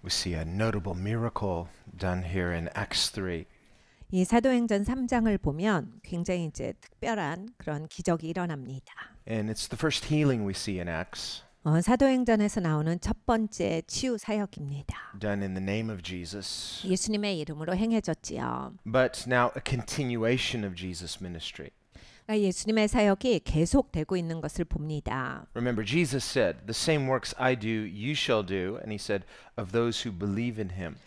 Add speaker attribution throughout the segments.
Speaker 1: We see a notable miracle done here in Acts 3.
Speaker 2: 이 사도행전 3장을 보면 굉장히 이제 특별한 그런 기적이 일어납니다.
Speaker 1: And it's the first healing we see in Acts,
Speaker 2: 사도행전에서 나오는 첫 번째 치유 사역입니다.
Speaker 1: done in the name of Jesus.
Speaker 2: 예수님의 이름으로 행해졌지요.
Speaker 1: But now a continuation of Jesus' ministry.
Speaker 2: 그러니까 예수님의 사역이 계속되고 있는 것을 봅니다.
Speaker 1: Remember, Jesus said, "The same works I do, you shall do." And he said, "Of those who believe in him."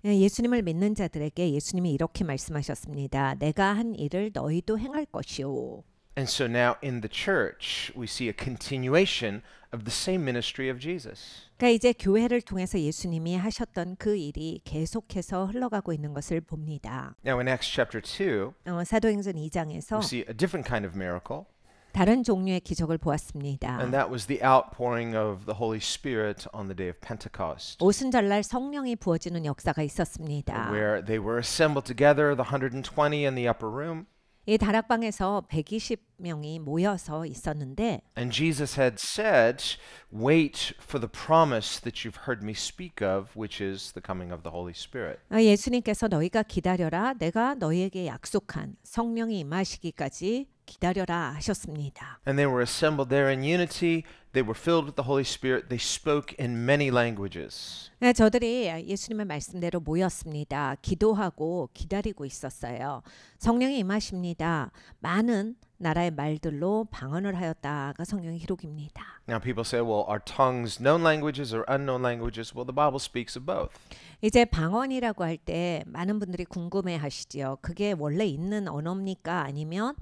Speaker 2: 예수님을 믿는 자들에게 예수님이 이렇게 말씀하셨습니다. 내가 한 일을 너희도 행할 것이오.
Speaker 1: And so now in the church, we see a continuation of the same ministry of Jesus.
Speaker 2: 그러니까 이제 교회를 통해서 예수님이 하셨던 그 일이 계속해서 흘러가고 있는 것을 봅니다.
Speaker 1: Now in Acts chapter 2,
Speaker 2: 사도행전 2장에서
Speaker 1: we see a different kind of miracle,
Speaker 2: 다른 종류의 기적을 보았습니다.
Speaker 1: and that was the outpouring of the Holy Spirit on the day of Pentecost,
Speaker 2: 오순절날 성령이 부어지는 역사가 있었습니다.
Speaker 1: where they were assembled together, the 120 in the upper room,
Speaker 2: 이 다락방에서 120명이 모여서 있었는데
Speaker 1: and Jesus had said, "Wait for the promise that you've heard me speak of, which is the coming of the Holy Spirit."
Speaker 2: 예수님께서 너희가 기다려라 내가 너희에게 약속한 성령이 임하시기까지 기다려라 하셨습니다.
Speaker 1: And they were assembled there in unity. They were filled with the Holy Spirit. They spoke in many languages.
Speaker 2: 저들이 예수님의 말씀대로 모였습니다. 기도하고 기다리고 있었어요. 성령이 임하십니다. 많은 나라의 말들로 방언을 하였다가 성령의 기록입니다.
Speaker 1: Now people say, well, are tongues known languages or unknown languages? Well, the Bible speaks of both.
Speaker 2: 이제 방언이라고 할 때 많은 분들이 궁금해 하시지요. 그게 원래 있는 언어입니까? 아니면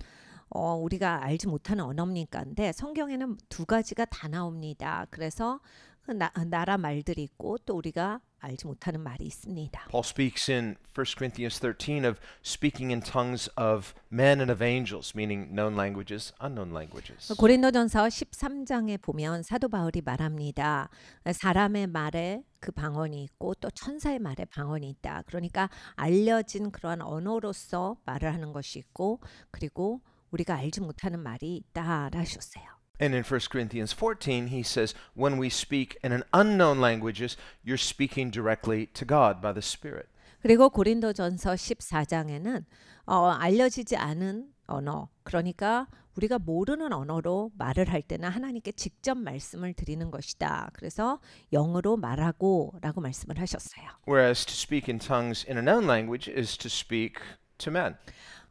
Speaker 2: 우리가 알지 못하는 언어입니까? 근데 성경에는 두 가지가 다 나옵니다. 그래서 그 나라 말들이 있고 또 우리가 알지 못하는 말이 있습니다.
Speaker 1: Paul speaks in 1 Corinthians 13 of speaking in tongues of men and of angels, meaning known languages, unknown languages.
Speaker 2: 고린도전서 13장에 보면 사도 바울이 말합니다. 사람의 말에 그 방언이 있고 또 천사의 말에 방언이 있다. 그러니까 알려진 그러한 언어로서 말을 하는 것이 있고 그리고 우리가 알지 못하는 말이 있다 하셨어요.
Speaker 1: And in 1 Corinthians 14, he says, when we speak in an unknown languages, you're speaking directly to God by the Spirit.
Speaker 2: 그리고 고린도전서 14장에는 알려지지 않은 언어, 그러니까 우리가 모르는 언어로 말을 할 때는 하나님께 직접 말씀을 드리는 것이다. 그래서 영어로 말하고 라고 말씀을 하셨어요.
Speaker 1: Whereas to speak in tongues in a known language is to speak to men.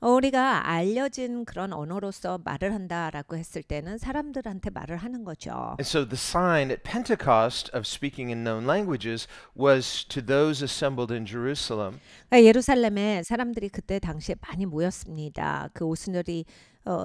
Speaker 2: 우리가 알려진 그런 언어로서 말을 한다라고 했을 때는 사람들한테 말을 하는 거죠.
Speaker 1: And so the sign at Pentecost of speaking in known languages was to those assembled in Jerusalem.
Speaker 2: 예루살렘에 사람들이 그때 당시에 많이 모였습니다. 그 오순절이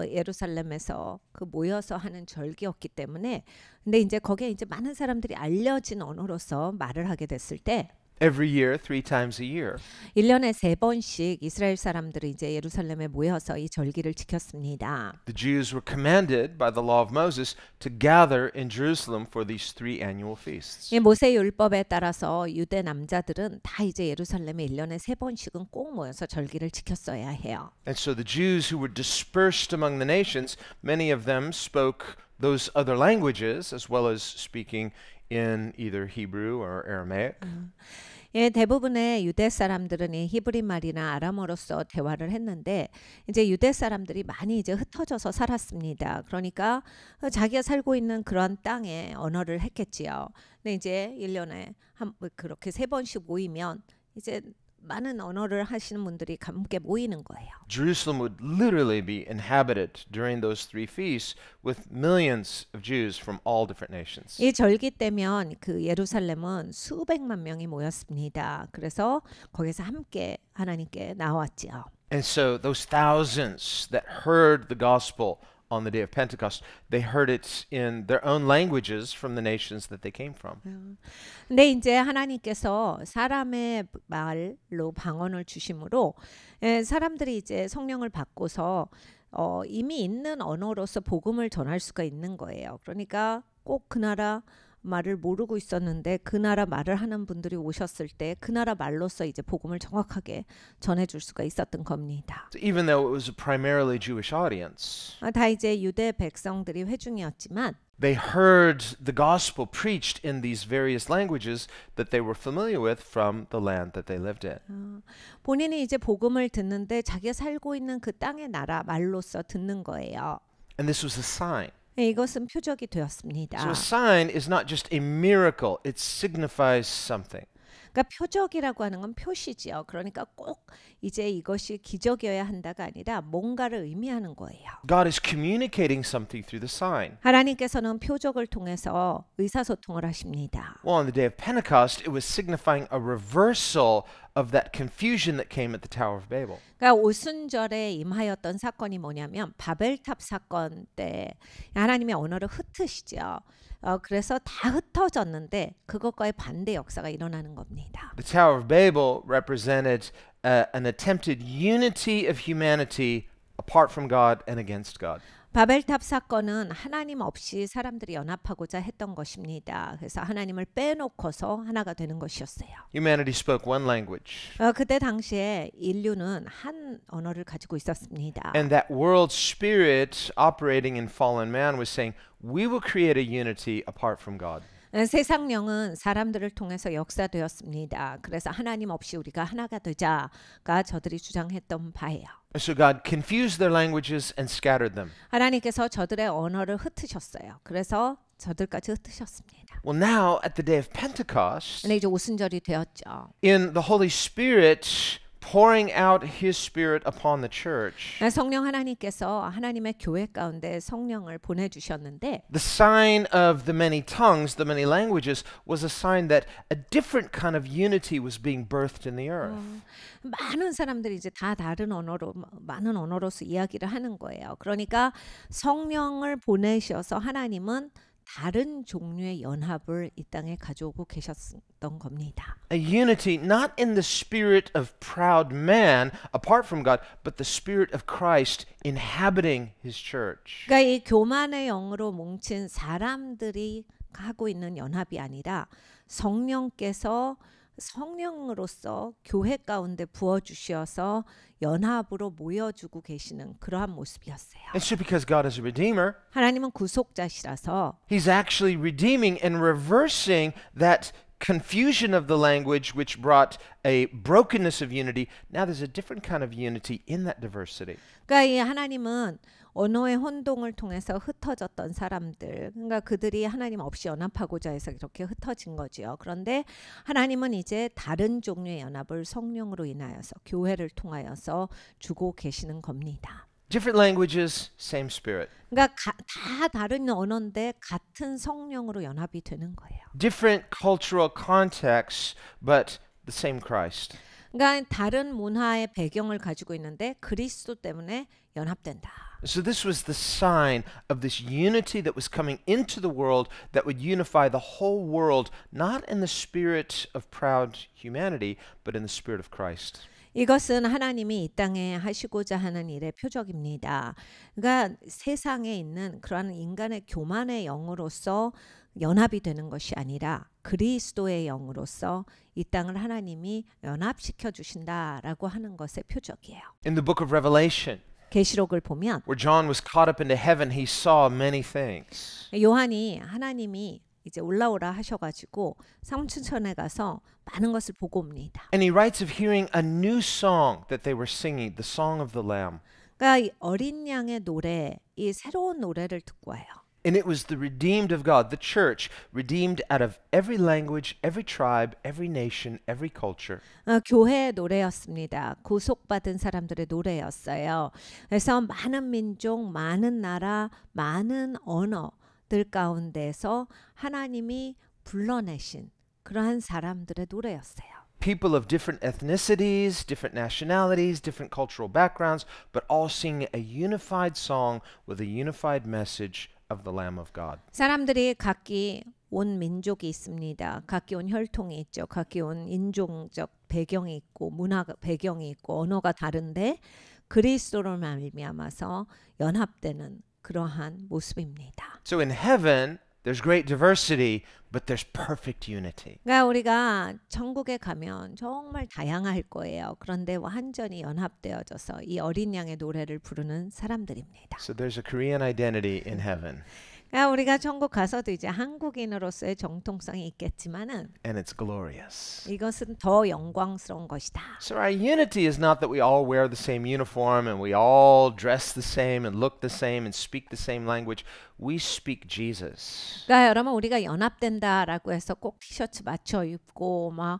Speaker 2: 예루살렘에서 그 모여서 하는 절기였기 때문에 근데 이제 거기에 이제 많은 사람들이 알려진 언어로서 말을 하게 됐을 때
Speaker 1: Every year, 3 times a year.
Speaker 2: 1년에 3번씩 이스라엘 사람들이 이제 예루살렘에 모여서 이 절기를 지켰습니다.
Speaker 1: The Jews were commanded by the law of Moses to gather in Jerusalem for these 3 annual feasts.
Speaker 2: 이 모세 율법에 따라서 유대 남자들은 다 이제 예루살렘에 1년에 3번씩은 꼭 모여서 절기를 지켰어야 해요.
Speaker 1: And so the Jews who were dispersed among the nations, many of them spoke those other languages as well as speaking in either Hebrew or Aramaic.
Speaker 2: 대부분의 유대 사람들은 이 히브리 말이나 아람어로서 대화를 했는데 이제 유대 사람들이 많이 이제 흩어져서 살았습니다. 그러니까 자기가 살고 있는 그런 땅에 언어를 했겠지요. 근데 이제 1년에 그렇게 3번씩 모이면 이제 많은 언어를 하시는 분들이 함께 모이는 거예요.
Speaker 1: Jerusalem would literally be inhabited during those 3 feasts with millions of Jews from all different nations.
Speaker 2: 이 절기 때면 그 예루살렘은 수백만 명이 모였습니다. 그래서 거기서 함께 하나님께 나왔지요.
Speaker 1: And so those thousands that heard the gospel on the day of Pentecost, they heard it in their own languages from the nations that they came from.
Speaker 2: 근데 이제 하나님께서 사람의 말로 방언을 주심으로 사람들이 이제 성령을 받고서 이미 있는 언어로서 복음을 전할 수가 있는 거예요. 그러니까 꼭 그 나라 말을 모르고 있었는데 그 나라 말을 하는 분들이 오셨을 때 그 나라 말로서 이제 복음을 정확하게 전해줄 수가 있었던 겁니다.
Speaker 1: So even though it was a primarily Jewish audience,
Speaker 2: 다 이제 유대 백성들이 회중이었지만
Speaker 1: they heard the gospel preached in these various languages that they were familiar with from the land that they lived in.
Speaker 2: 본인이 이제 복음을 듣는데 자기가 살고 있는 그 땅의 나라 말로써 듣는 거예요.
Speaker 1: And this was a sign.
Speaker 2: 이것은 표적이 되었습니다.
Speaker 1: So a sign is not just a miracle, it signifies something.
Speaker 2: 그러니까 표적이라고 하는 건 표시지요. 그러니까 꼭 이제 이것이 기적이어야 한다가 아니라 뭔가를 의미하는 거예요.
Speaker 1: God is communicating something through the sign.
Speaker 2: 하나님께서는 표적을 통해서 의사소통을 하십니다.
Speaker 1: Well, on the day of Pentecost, it was signifying a reversal of that confusion that came at the Tower of Babel.
Speaker 2: 그러니까 오순절에 임하였던 사건이 뭐냐면 바벨탑 사건 때 하나님의 언어를 흩으시죠. 그래서 다 흩어졌는데 그것과의 반대 역사가 일어나는 겁니다.
Speaker 1: The Tower of Babel represented an attempted unity of humanity apart from God and against God.
Speaker 2: 바벨탑 사건은 하나님 없이 사람들이 연합하고자 했던 것입니다. 그래서 하나님을 빼놓고서 하나가 되는 것이었어요.
Speaker 1: Humanity spoke one language.
Speaker 2: 그때 당시에 인류는 한 언어를 가지고 있었습니다.
Speaker 1: And that world spirit operating in fallen man was saying, we will create a unity apart from God.
Speaker 2: 세상령은 사람들을 통해서 역사되었습니다. 그래서 하나님 없이 우리가 하나가 되자가 저들이 주장했던 바예요.
Speaker 1: So God confused their languages and scattered them.
Speaker 2: 하나님께서 저들의 언어를 흩으셨어요. 그래서 저들까지 흩으셨습니다.
Speaker 1: Well, now at the day of Pentecost,
Speaker 2: 근데 이제 오순절이 되었죠.
Speaker 1: in the Holy Spirit pouring out His Spirit upon the church,
Speaker 2: 성령 하나님께서 하나님의 교회 가운데 성령을 보내주셨는데
Speaker 1: the sign of the many tongues, the many languages, was a sign that a different kind of unity was being birthed in the earth.
Speaker 2: 많은 사람들이 이제 다 다른 언어로 많은 언어로서 이야기를 하는 거예요. 그러니까 성령을 보내셔서 하나님은 다른 종류의 연합을 이 땅에 가져오고 계셨던 겁니다.
Speaker 1: A unity not in the spirit of proud man apart from God, but the spirit of Christ inhabiting His church.
Speaker 2: 그러니까 이 교만의 영으로 뭉친 사람들이 하고 있는 연합이 아니라 성령께서 성령으로서 교회 가운데 부어주셔서 연합으로 모여주고 계시는 그러한 모습이었어요.
Speaker 1: It's just because God is a redeemer.
Speaker 2: 하나님은 구속자시라서
Speaker 1: He's actually redeeming and reversing that confusion of the language which brought a brokenness of unity. Now there's a different kind of unity in that diversity.
Speaker 2: 그러니까 이 하나님은 언어의 혼동을 통해서 흩어졌던 사람들, 그러니까 그들이 하나님 없이 연합하고자 해서 이렇게 흩어진 거지요. 그런데 하나님은 이제 다른 종류의 연합을 성령으로 인하여서 교회를 통하여서 주고 계시는 겁니다.
Speaker 1: Different languages, same spirit.
Speaker 2: 그러니까 다 다른 언어인데 같은 성령으로 연합이 되는 거예요.
Speaker 1: Different cultural contexts, but the same Christ.
Speaker 2: 그러니까 다른 문화의 배경을 가지고 있는데 그리스도 때문에 연합된다.
Speaker 1: So this was the sign of this unity that was coming into the world that would unify the whole world, not in the spirit of proud humanity, but in the spirit of Christ.
Speaker 2: 이것은 하나님이 이 땅에 하시고자 하는 일의 표적입니다. 그러니까 세상에 있는 그러한 인간의 교만의 영으로서 연합이 되는 것이 아니라 그리스도의 영으로서 이 땅을 하나님이 연합시켜 주신다라고 하는 것의 표적이에요.
Speaker 1: In the book of Revelation,
Speaker 2: 계시록을 보면
Speaker 1: where John was caught up into heaven, he saw many things.
Speaker 2: 요한이 하나님이 이제 올라오라 하셔가지고 삼층천에 가서 많은 것을 보고 옵니다.
Speaker 1: And he writes of hearing a new song that they were singing, the song of the Lamb.
Speaker 2: 그러니까 이 어린 양의 노래, 이 새로운 노래를 듣고 와요.
Speaker 1: And it was the redeemed of God, the church, redeemed out of every language, every tribe, every nation, every culture.
Speaker 2: 교회의 노래였습니다. 구속받은 사람들의 노래였어요. 그래서 많은 민족, 많은 나라, 많은 언어들 가운데서 하나님이 불러내신 그러한 사람들의 노래였어요.
Speaker 1: People of different ethnicities, different nationalities, different cultural backgrounds, but all singing a unified song with a unified message of the Lamb of God.
Speaker 2: 사람들이 각기 온 민족이 있습니다. 각기 온 혈통이 있죠. 각기 온 인종적 배경이 있고 문화 배경이 있고 언어가 다른데 그리스도로 말미암아서 연합되는 그러한 모습입니다.
Speaker 1: So in heaven, there's great diversity, but there's perfect unity.
Speaker 2: 그러니까 우리가 천국에 가면 정말 다양할 거예요. 그런데 완전히 연합되어져서 이 어린 양의 노래를 부르는 사람들입니다.
Speaker 1: So there's a Korean identity in heaven,
Speaker 2: 그러니까 우리가 천국 가서도 이제 한국인으로서의 정통성이 있겠지만은
Speaker 1: and it's glorious.
Speaker 2: 이것은 더 영광스러운 것이다.
Speaker 1: So our unity is not that we all wear the same uniform and we all dress the same and look the same and speak the same language. We speak Jesus.
Speaker 2: 그러니까 여러분 우리가 연합된다라고 해서 꼭 티셔츠 맞춰 입고 막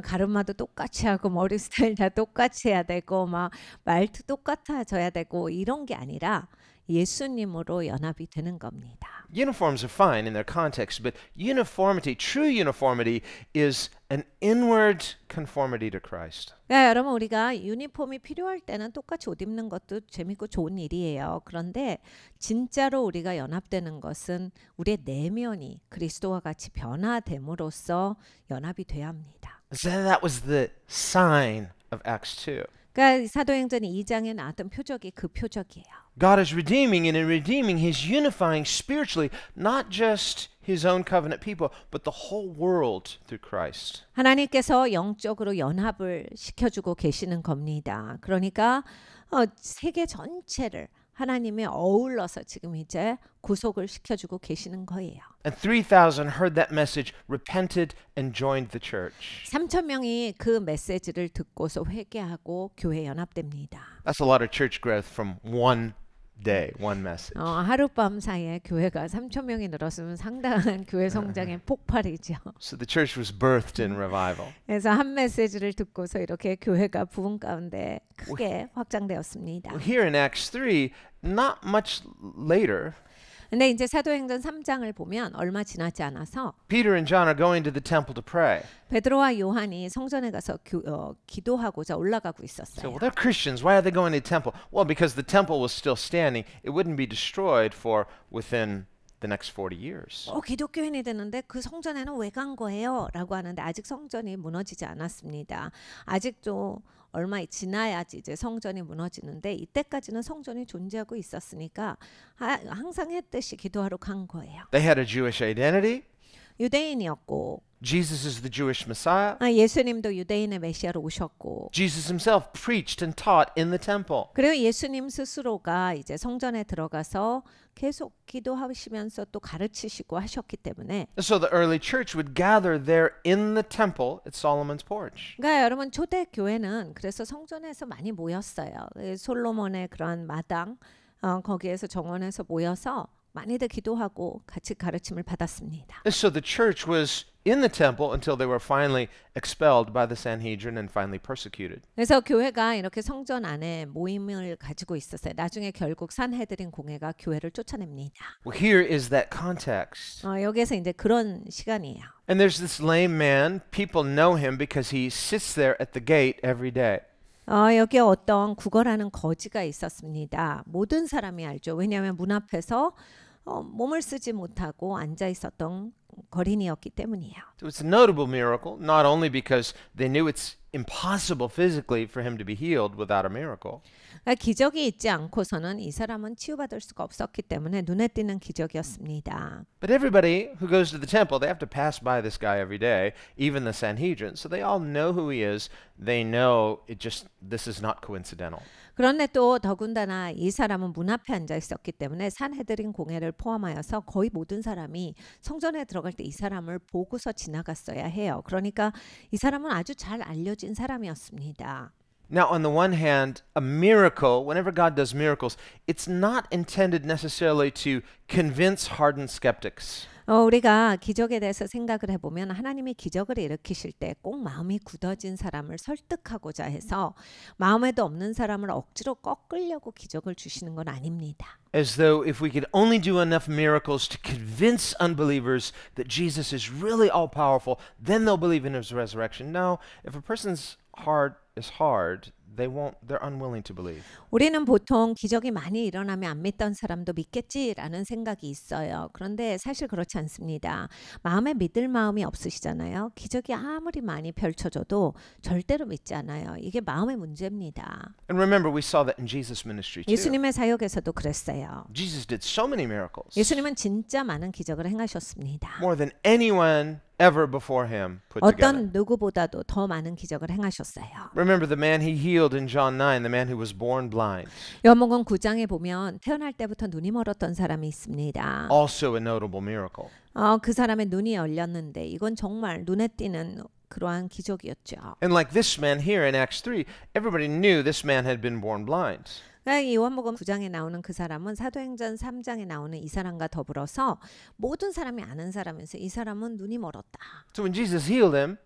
Speaker 2: 가르마도 똑같이 하고 머리 스타일 다 똑같이 해야 되고 막 말투 똑같아져야 되고 이런 게 아니라 예수님으로 연합이 되는 겁니다.
Speaker 1: Uniforms are fine in their context, but uniformity, true uniformity, is an inward conformity to Christ.
Speaker 2: 그러니까 여러분 우리가 유니폼이 필요할 때는 똑같이 옷 입는 것도 재밌고 좋은 일이에요. 그런데 진짜로 우리가 연합되는 것은 우리의 내면이 그리스도와 같이 변화됨으로써 연합이 돼야 합니다.
Speaker 1: So that was the sign of Acts 2.
Speaker 2: 그러니까 사도행전 2장에 나왔던 표적이 그 표적이에요.
Speaker 1: God is redeeming, and in redeeming, He's unifying spiritually, not just His own covenant people, but the whole world through Christ.
Speaker 2: 하나님께서 영적으로 연합을 시켜주고 계시는 겁니다. 그러니까 세계 전체를 하나님이 어울러서 지금 이제 구속을 시켜주고 계시는 거예요.
Speaker 1: And 3,000 heard that message, repented, and joined the church.
Speaker 2: 3,000명이 그 메시지를 듣고서 회개하고 교회에 연합됩니다.
Speaker 1: That's a lot of church growth from one day, one message.
Speaker 2: 하룻밤 사이에 교회가 3,000명이 늘었으면 상당한 교회 성장의 폭발이죠.
Speaker 1: So the church was birthed in revival.
Speaker 2: 그래서 한 메시지를 듣고서 이렇게 교회가 부흥 가운데 크게 확장되었습니다.
Speaker 1: Well, here in Acts 3, not much later,
Speaker 2: 근데 이제 사도행전 3장을 보면 얼마 지나지 않아서
Speaker 1: Peter and John are going to the temple to pray.
Speaker 2: 베드로와 요한이 성전에 가서 기도하고자 올라가고
Speaker 1: So,
Speaker 2: 있었어요.
Speaker 1: well, they're Christians. Why are they going to the temple? Well, because the temple was still standing. It wouldn't be destroyed for within the next 40 years.
Speaker 2: 기독교인이 되는데 그 성전에는 왜 간 거예요? 라고 하는데 아직 성전이 무너지지 않았습니다. 아직도 얼마 지나야지 이제 성전이 무너지는데 이때까지는 성전이 존재하고 있었으니까 항상 했듯이 기도하러 간 거예요.
Speaker 1: They had a Jewish identity.
Speaker 2: 유대인이었고
Speaker 1: Jesus is the Jewish Messiah.
Speaker 2: 예수님도 유대인의 메시아로 오셨고
Speaker 1: Jesus himself preached and taught in the temple.
Speaker 2: 그리고 예수님 스스로가 이제 성전에 들어가서 계속 기도하시면서 또 가르치시고 하셨기 때문에
Speaker 1: So the early church would gather there in the temple at Solomon's porch.
Speaker 2: 그러니까 여러분 초대 교회는 그래서 성전에서 많이 모였어요. 솔로몬의 그런 마당 거기에서 정원에서 모여서 많이들 기도하고 같이 가르침을 받았습니다.
Speaker 1: So the church was in the temple until they were finally expelled by the Sanhedrin and finally persecuted.
Speaker 2: 그래서 교회가 이렇게 성전 안에 모임을 가지고 있었어요. 나중에 결국 산헤드린 공회가 교회를 쫓아냅니다.
Speaker 1: Well, here is that context.
Speaker 2: 여기에서 이제 그런 시간이에요.
Speaker 1: And there's this lame man. People know him because he sits there at the gate every day.
Speaker 2: 여기에 어떤 구걸하는 거지가 있었습니다. 모든 사람이 알죠. 왜냐하면 문 앞에서 몸을 쓰지 못하고 앉아 있었던 거린이었기 때문이에요.
Speaker 1: So it's a notable miracle, not only because they knew it's impossible physically for him to be healed without a miracle.
Speaker 2: 그러니까 기적이 있지 않고서는 이 사람은 치유받을 수가 없었기 때문에 눈에 띄는 기적이었습니다.
Speaker 1: But everybody who goes to the temple, they have to pass by this guy every day, even the Sanhedrin. So they all know who he is. They know this is not coincidental.
Speaker 2: 그런데 또 더군다나 이 사람은 문 앞에 앉아 있었기 때문에 산헤드린 공회를 포함하여서 거의 모든 사람이 성전에 들어갈 때 이 사람을 보고서 지나갔어야 해요. 그러니까 이 사람은 아주 잘 알려진 사람이었습니다.
Speaker 1: Now, on the one hand, a miracle, whenever God does miracles, it's not intended necessarily to convince hardened skeptics.
Speaker 2: 우리가 기적에 대해서 생각을 해보면 하나님이 기적을 일으키실 때 꼭 마음이 굳어진 사람을 설득하고자 해서 마음에도 없는 사람을 억지로 꺾으려고 기적을 주시는 건 아닙니다.
Speaker 1: As though if we could only do enough miracles to convince unbelievers that Jesus is really all-powerful, then they'll believe in his resurrection. No, if a person's heart is hard, they're unwilling to believe.
Speaker 2: 우리는 보통 기적이 많이 일어나면 안 믿던 사람도 믿겠지라는 생각이 있어요. 그런데 사실 그렇지 않습니다. 마음에 믿을 마음이 없으시잖아요. 기적이 아무리 많이 펼쳐져도 절대로 믿지 않아요. 이게 마음의 문제입니다.
Speaker 1: And remember, we saw that in Jesus' ministry too.
Speaker 2: 예수님의 사역에서도 그랬어요.
Speaker 1: Jesus did so many miracles,
Speaker 2: 예수님은 진짜 많은 기적을 행하셨습니다.
Speaker 1: more than anyone ever before him put together.
Speaker 2: 어떤 누구보다도 더 많은 기적을 행하셨어요.
Speaker 1: Remember the man he healed in John 9, the man who was born blind.
Speaker 2: 요한복음 9장에 보면 태어날 때부터 눈이 멀었던 사람이 있습니다.
Speaker 1: Also a notable miracle.
Speaker 2: 그 사람의 눈이 열렸는데 이건 정말 눈에 띄는 그러한 기적이었죠.
Speaker 1: And like this man here in Acts 3, everybody knew this man had been born blind.
Speaker 2: 이 요한복음 9장에 나오는 그 사람은 사도행전 3장에 나오는 이 사람과 더불어서 모든 사람이 아는 사람이면서 이 사람은 눈이 멀었다.
Speaker 1: So when Jesus healed him,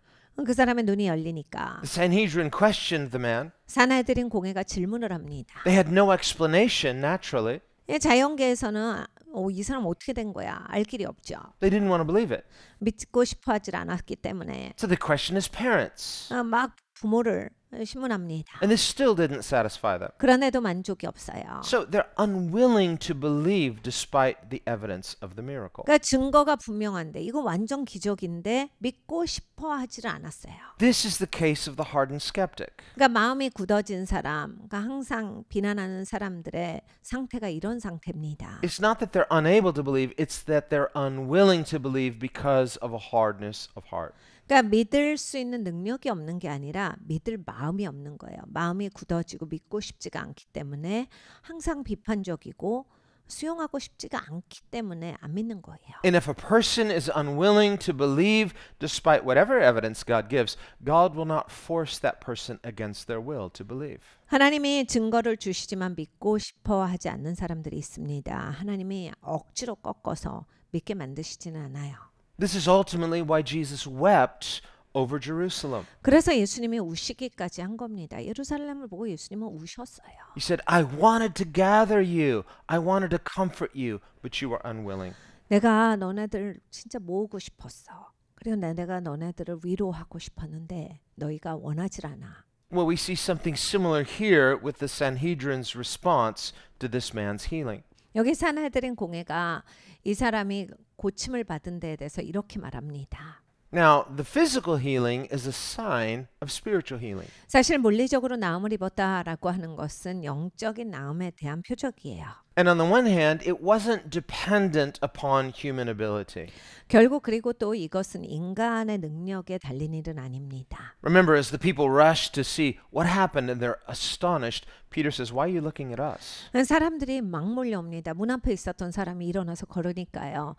Speaker 2: 그 사람의 눈이 열리니까
Speaker 1: the Sanhedrin questioned the man.
Speaker 2: 사내들인 공회가 질문을 합니다.
Speaker 1: They had no explanation, naturally.
Speaker 2: 자연계에서는 이 사람 어떻게 된 거야? 알 길이 없죠.
Speaker 1: They didn't want to believe it.
Speaker 2: 믿고 싶어 하질 않았기 때문에
Speaker 1: So they questioned his parents.
Speaker 2: 막 부모를 신문합니다.
Speaker 1: And this still didn't satisfy them.
Speaker 2: 그런데도 만족이 없어요.
Speaker 1: So they're unwilling to believe despite the evidence of the miracle.
Speaker 2: 그러니까 증거가 분명한데 이거 완전 기적인데 믿고 싶어 하지를 않았어요.
Speaker 1: This is the case of the hardened skeptic.
Speaker 2: 그러니까 마음이 굳어진 사람, 그러니까 항상 비난하는 사람들의 상태가 이런 상태입니다.
Speaker 1: It's not that they're unable to believe, it's that they're unwilling to believe because of a hardness of heart.
Speaker 2: 그러니까 믿을 수 있는 능력이 없는 게 아니라 믿을 마음이 없는 거예요. 마음이 굳어지고 믿고 싶지가 않기 때문에 항상 비판적이고 수용하고 싶지가 않기 때문에 안 믿는 거예요.
Speaker 1: And if a person is unwilling to believe despite whatever evidence God gives, God will not force that person against their will to believe.
Speaker 2: 하나님이 증거를 주시지만 믿고 싶어 하지 않는 사람들이 있습니다. 하나님이 억지로 꺾어서 믿게 만드시지는 않아요.
Speaker 1: This is ultimately why Jesus wept over Jerusalem.
Speaker 2: 그래서 예수님이 우시기까지 한 겁니다. 예루살렘을 보고 예수님은 우셨어요.
Speaker 1: He said, I wanted to gather you. I wanted to comfort you, but you were unwilling.
Speaker 2: 내가 너네들 진짜 모으고 싶었어. 그리고 내가 너네들을 위로하고 싶었는데 너희가 원하질 않아.
Speaker 1: Well, we see something similar here with the Sanhedrin's response to this man's healing.
Speaker 2: 여기 사내들인 공회가 이 사람이 고침을 받은 데에 대해서 이렇게 말합니다.
Speaker 1: Now, the physical healing is a sign of spiritual healing.
Speaker 2: 사실 물리적으로 나음을 입었다라고 하는 것은 영적인 나음에 대한 표적이에요.
Speaker 1: And on the one hand, it wasn't dependent upon human ability.
Speaker 2: 결국 그리고 또 이것은 인간의 능력에 달린 일은 아닙니다.
Speaker 1: Remember, as the people rushed to see what happened and they're astonished, Peter says, Why are you looking at us?
Speaker 2: 사람들이 막 몰려옵니다. 문 앞에 있었던 사람이 일어나서 걸으니까요.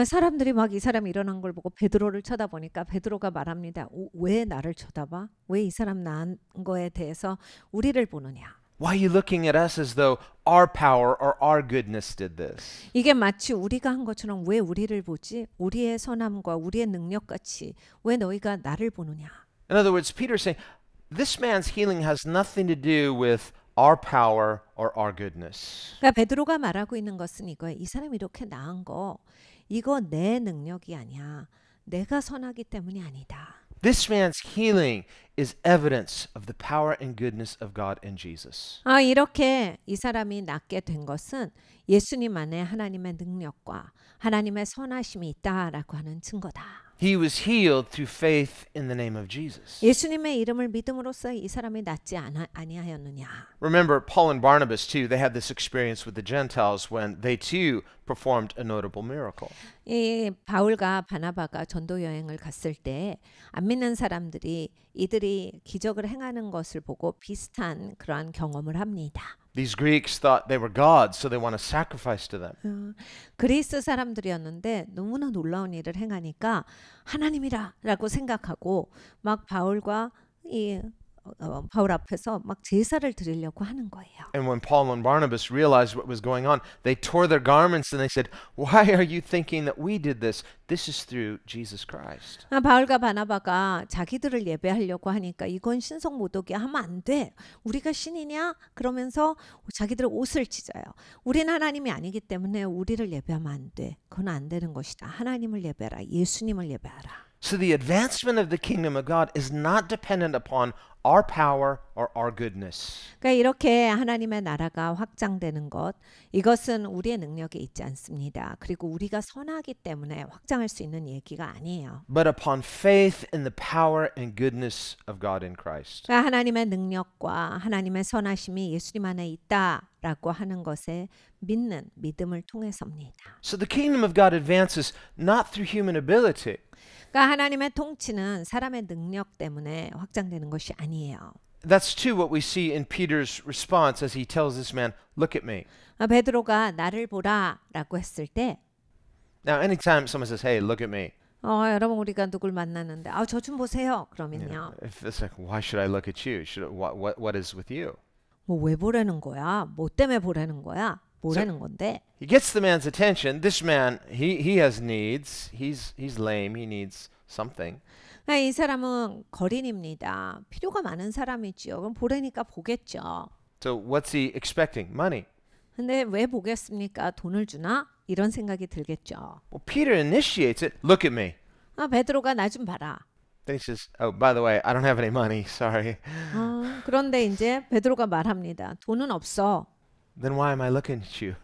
Speaker 2: 사람들이 막 이 사람이 일어난 걸 보고 베드로를 쳐다보니까 베드로가 말합니다. 왜 나를 쳐다봐? 왜 이 사람 난 거에 대해서 우리를 보느냐?
Speaker 1: Why are you looking at us as though our power or our goodness did this?
Speaker 2: 이게 마치 우리가 한 것처럼 왜 우리를 보지? 우리의 선함과 우리의 능력같이 왜 너희가 나를 보느냐?
Speaker 1: In other words, Peter's saying, this man's healing has nothing to do with our power or our goodness.
Speaker 2: 그러니까 베드로가 말하고 있는 것은 이거예요. 이 사람이 이렇게 나은 거 이거 내 능력이 아니야. 내가 선하기 때문이 아니다.
Speaker 1: This man's healing is evidence of the power and goodness of God in Jesus.
Speaker 2: 이렇게 이 사람이 낫게 된 것은 예수님 안에 하나님의 능력과 하나님의 선하심이 있다라고 하는 증거다.
Speaker 1: He was healed through faith in the name of Jesus.
Speaker 2: 예수님의 이름을 믿음으로써 이 사람이 낫지 아니하였느냐.
Speaker 1: Remember, Paul and Barnabas too, they had this experience with the Gentiles when they too performed a notable miracle.
Speaker 2: 이 바울과 바나바가 전도 여행을 갔을 때 안 믿는 사람들이 이들이 기적을 행하는 것을 보고 비슷한 그러한 경험을 합니다.
Speaker 1: These Greeks thought they were gods, so they want to sacrifice to them.
Speaker 2: 그리스 사람들이었는데 너무나 놀라운 일을 행하니까 하나님이라라고 생각하고 막 바울과 바울 앞에서 막 제사를 드리려고 하는 거예요.
Speaker 1: And when Paul and Barnabas realized what was going on, they tore their garments and they said, "Why are you thinking that we did this? This is through Jesus Christ."
Speaker 2: 바울과 바나바가 자기들을 예배하려고 하니까 이건 신성 모독이 하면 안 돼. 우리가 신이냐? 그러면서 자기들 옷을 찢어요. 우리는 하나님이 아니기 때문에 우리를 예배하면 안 돼. 그건 안 되는 것이다. 하나님을 예배하라. 예수님을 예배하라.
Speaker 1: So the advancement of the kingdom of God is not dependent upon our power or our goodness.
Speaker 2: 그러니까 이렇게 하나님의 나라가 확장되는 것, 이것은 우리의 능력에 있지 않습니다. 그리고 우리가 선하기 때문에 확장할 수 있는 얘기가 아니에요.
Speaker 1: But upon faith in the power and goodness of God in Christ.
Speaker 2: 그러니까 하나님의 능력과 하나님의 선하심이 예수님 안에 있다라고 하는 것에 믿는 믿음을 통해서입니다.
Speaker 1: So the kingdom of God advances not through human ability.
Speaker 2: 그러니까 하나님의 통치는 사람의 능력 때문에 확장되는 것이 아니에요.
Speaker 1: That's too what we see in Peter's response as he tells this man, look at me.
Speaker 2: 베드로가 나를 보라라고 했을 때
Speaker 1: Now, anytime someone says, hey, look at me,
Speaker 2: 여러분 우리가 누굴 만나는데 저 좀 보세요. 그러면요.
Speaker 1: if it's like, why should I look at you? What is with you?
Speaker 2: 뭐 왜 보라는 거야? 뭐 때문에 보라는 거야? 뭐라는 건데?
Speaker 1: He gets the man's attention. This man, he has needs. He's lame. He needs something.
Speaker 2: 이 사람은 거린입니다. 필요가 많은 사람이지요. 그럼 보라니까 보겠죠.
Speaker 1: So what's he expecting? Money.
Speaker 2: 근데 왜 보겠습니까? 돈을 주나? 이런 생각이 들겠죠.
Speaker 1: Well, Peter initiates it. Look at me.
Speaker 2: 베드로가 나 좀 봐라.
Speaker 1: Then he says, oh, by the way, I don't have any money. Sorry.
Speaker 2: 그런데 이제 베드로가 말합니다. 돈은 없어.
Speaker 1: Then why am I looking at you?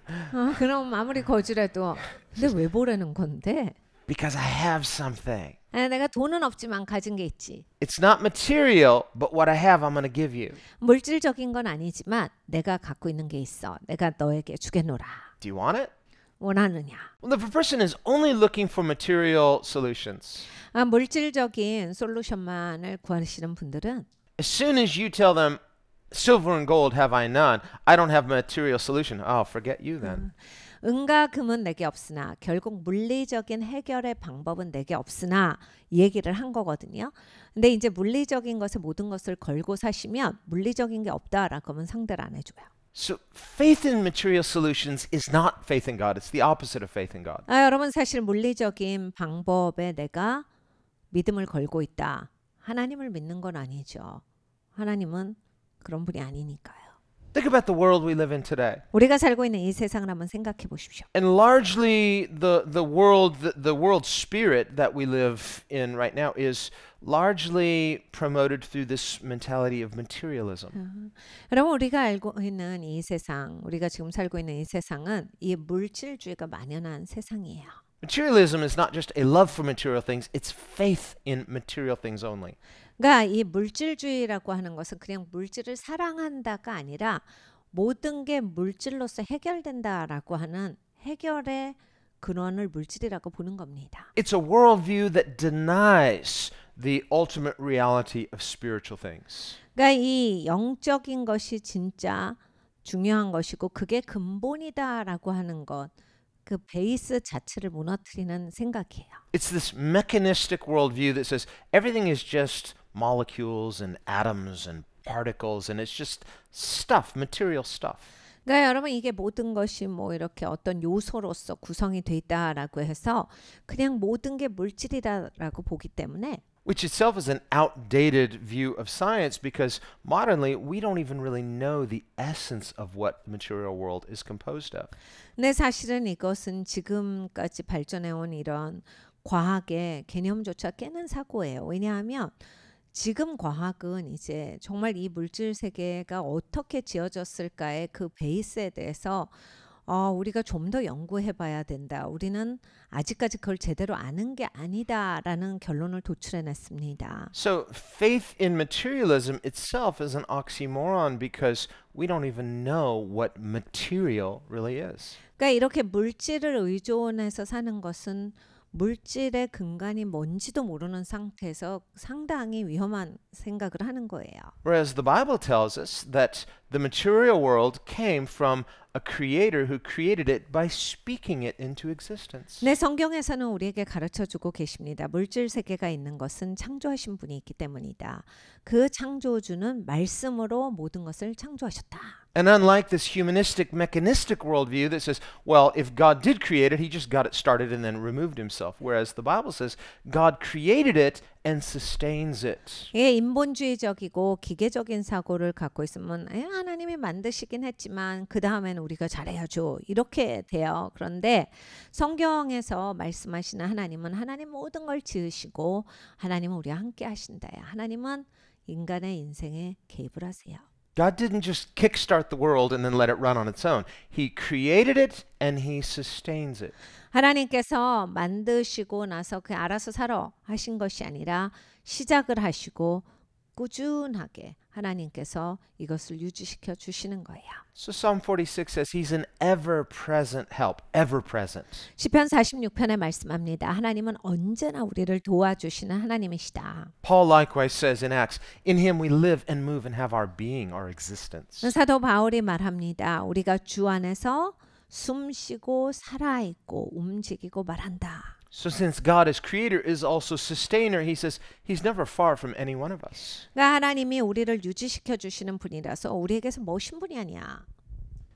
Speaker 2: 그럼 아무리 거절해도 근데 왜 보라는 건데?
Speaker 1: Because I have something.
Speaker 2: 내가 돈은 없지만 가진 게 있지.
Speaker 1: It's not material, but what I have, I'm going to give you.
Speaker 2: 물질적인 건 아니지만 내가 갖고 있는 게 있어. 내가 너에게 주겠노라.
Speaker 1: Do you want it?
Speaker 2: 원하느냐?
Speaker 1: Well, if a person is only looking for material solutions,
Speaker 2: 물질적인 솔루션만을 구하시는 분들은
Speaker 1: as soon as you tell them, silver and gold have I none, I don't have material solution, oh, forget you then.
Speaker 2: 은과 금은 내게 없으나 결국 물리적인 해결의 방법은 내게 없으나 이 얘기를 한 거거든요. 근데 이제 물리적인 것에 모든 것을 걸고 사시면 물리적인 게 없다라고 하면 상대를 안 해줘요.
Speaker 1: So faith in material solutions is not faith in God. It's the opposite of faith in God.
Speaker 2: 여러분 사실 물리적인 방법에 내가 믿음을 걸고 있다. 하나님을 믿는 건 아니죠. 하나님은 그런 분이 아니니까요.
Speaker 1: Think about the world we live in today.
Speaker 2: 우리가 살고 있는 이 세상을 한번 생각해 보십시오.
Speaker 1: And largely the world spirit that we live in right now is largely promoted through this mentality of materialism.
Speaker 2: 여러분 우리가 알고 있는 이 세상, 우리가 지금 살고 있는 이 세상은 이 물질주의가 만연한 세상이에요.
Speaker 1: Materialism is not just a love for material things, it's faith in material things only.
Speaker 2: 그러니까 이 물질주의라고 하는 것은 그냥 물질을 사랑한다가 아니라 모든 게 물질로서 해결된다라고 하는 해결의 근원을 물질이라고 보는 겁니다.
Speaker 1: It's a worldview that denies the ultimate reality of spiritual things.
Speaker 2: 그러니까 이 영적인 것이 진짜 중요한 것이고 그게 근본이다라고 하는 것, 그 베이스 자체를 무너뜨리는 생각이에요.
Speaker 1: It's this mechanistic worldview that says everything is just molecules and atoms and particles and it's just stuff, material stuff.
Speaker 2: 그러니까 여러분 이게 모든 것이 뭐 이렇게 어떤 요소로서 구성이 돼 있다라고 해서 그냥 모든 게 물질이다라고 보기 때문에
Speaker 1: Which itself is an outdated view of science because modernly we don't even really know the essence of what the material world is composed of.
Speaker 2: 근데 사실은 이것은 지금까지 발전해온 이런 과학의 개념조차 깨는 사고예요. 왜냐하면 지금 과학은 이제 정말 이 물질 세계가 어떻게 지어졌을까의 그 베이스에 대해서 우리가 좀 더 연구해 봐야 된다. 우리는 아직까지 그걸 제대로 아는 게 아니다라는 결론을 도출해냈습니다.
Speaker 1: So faith in materialism itself is an oxymoron because we don't even know what material really is.
Speaker 2: 그러니까 이렇게 물질을 의존해서 사는 것은 물질의 근간이 뭔지도 모르는 상태에서 상당히 위험한 생각을 하는 거예요.
Speaker 1: Whereas the Bible tells us that the material world came from a creator who created it by speaking it into existence.
Speaker 2: 네, 성경에서는 우리에게 가르쳐주고 계십니다. 물질 세계가 있는 것은 창조하신 분이 있기 때문이다. 그 창조주는 말씀으로 모든 것을 창조하셨다.
Speaker 1: And unlike this humanistic, mechanistic worldview that says, well, if God did create it, he just got it started and then removed himself. Whereas the Bible says, God created it and sustains it.
Speaker 2: 예, 인본주의적이고 기계적인 사고를 갖고 있으면 하나님이 만드시긴 했지만 그 다음에는 우리가 잘해야죠. 이렇게 돼요. 그런데 성경에서 말씀하시는 하나님은 하나님 모든 걸 지으시고 하나님은 우리와 함께 하신다. 하나님은 인간의 인생에 개입을 하세요.
Speaker 1: God didn't just kickstart the world and then let it run on its own. He created it and he sustains it.
Speaker 2: 하나님께서 만드시고 나서 그 알아서 살아 하신 것이 아니라 시작을 하시고 꾸준하게 하나님께서 이것을 유지시켜 주시는 거예요.
Speaker 1: So Psalm 46 says he's an ever-present help, ever-present.
Speaker 2: 시편 46편에 말씀합니다. 하나님은 언제나 우리를 도와주시는 하나님이시다.
Speaker 1: Paul likewise says in Acts, in him we live and move and have our being, our existence.
Speaker 2: 사도 바울이 말합니다. 우리가 주 안에서 숨쉬고 살아있고 움직이고 말한다.
Speaker 1: So since God as creator is also sustainer, he says he's never far from any one of us.
Speaker 2: 그러니까 하나님이 우리를 유지시켜 주시는 분이라서 우리에게서 먼 분이 아니야.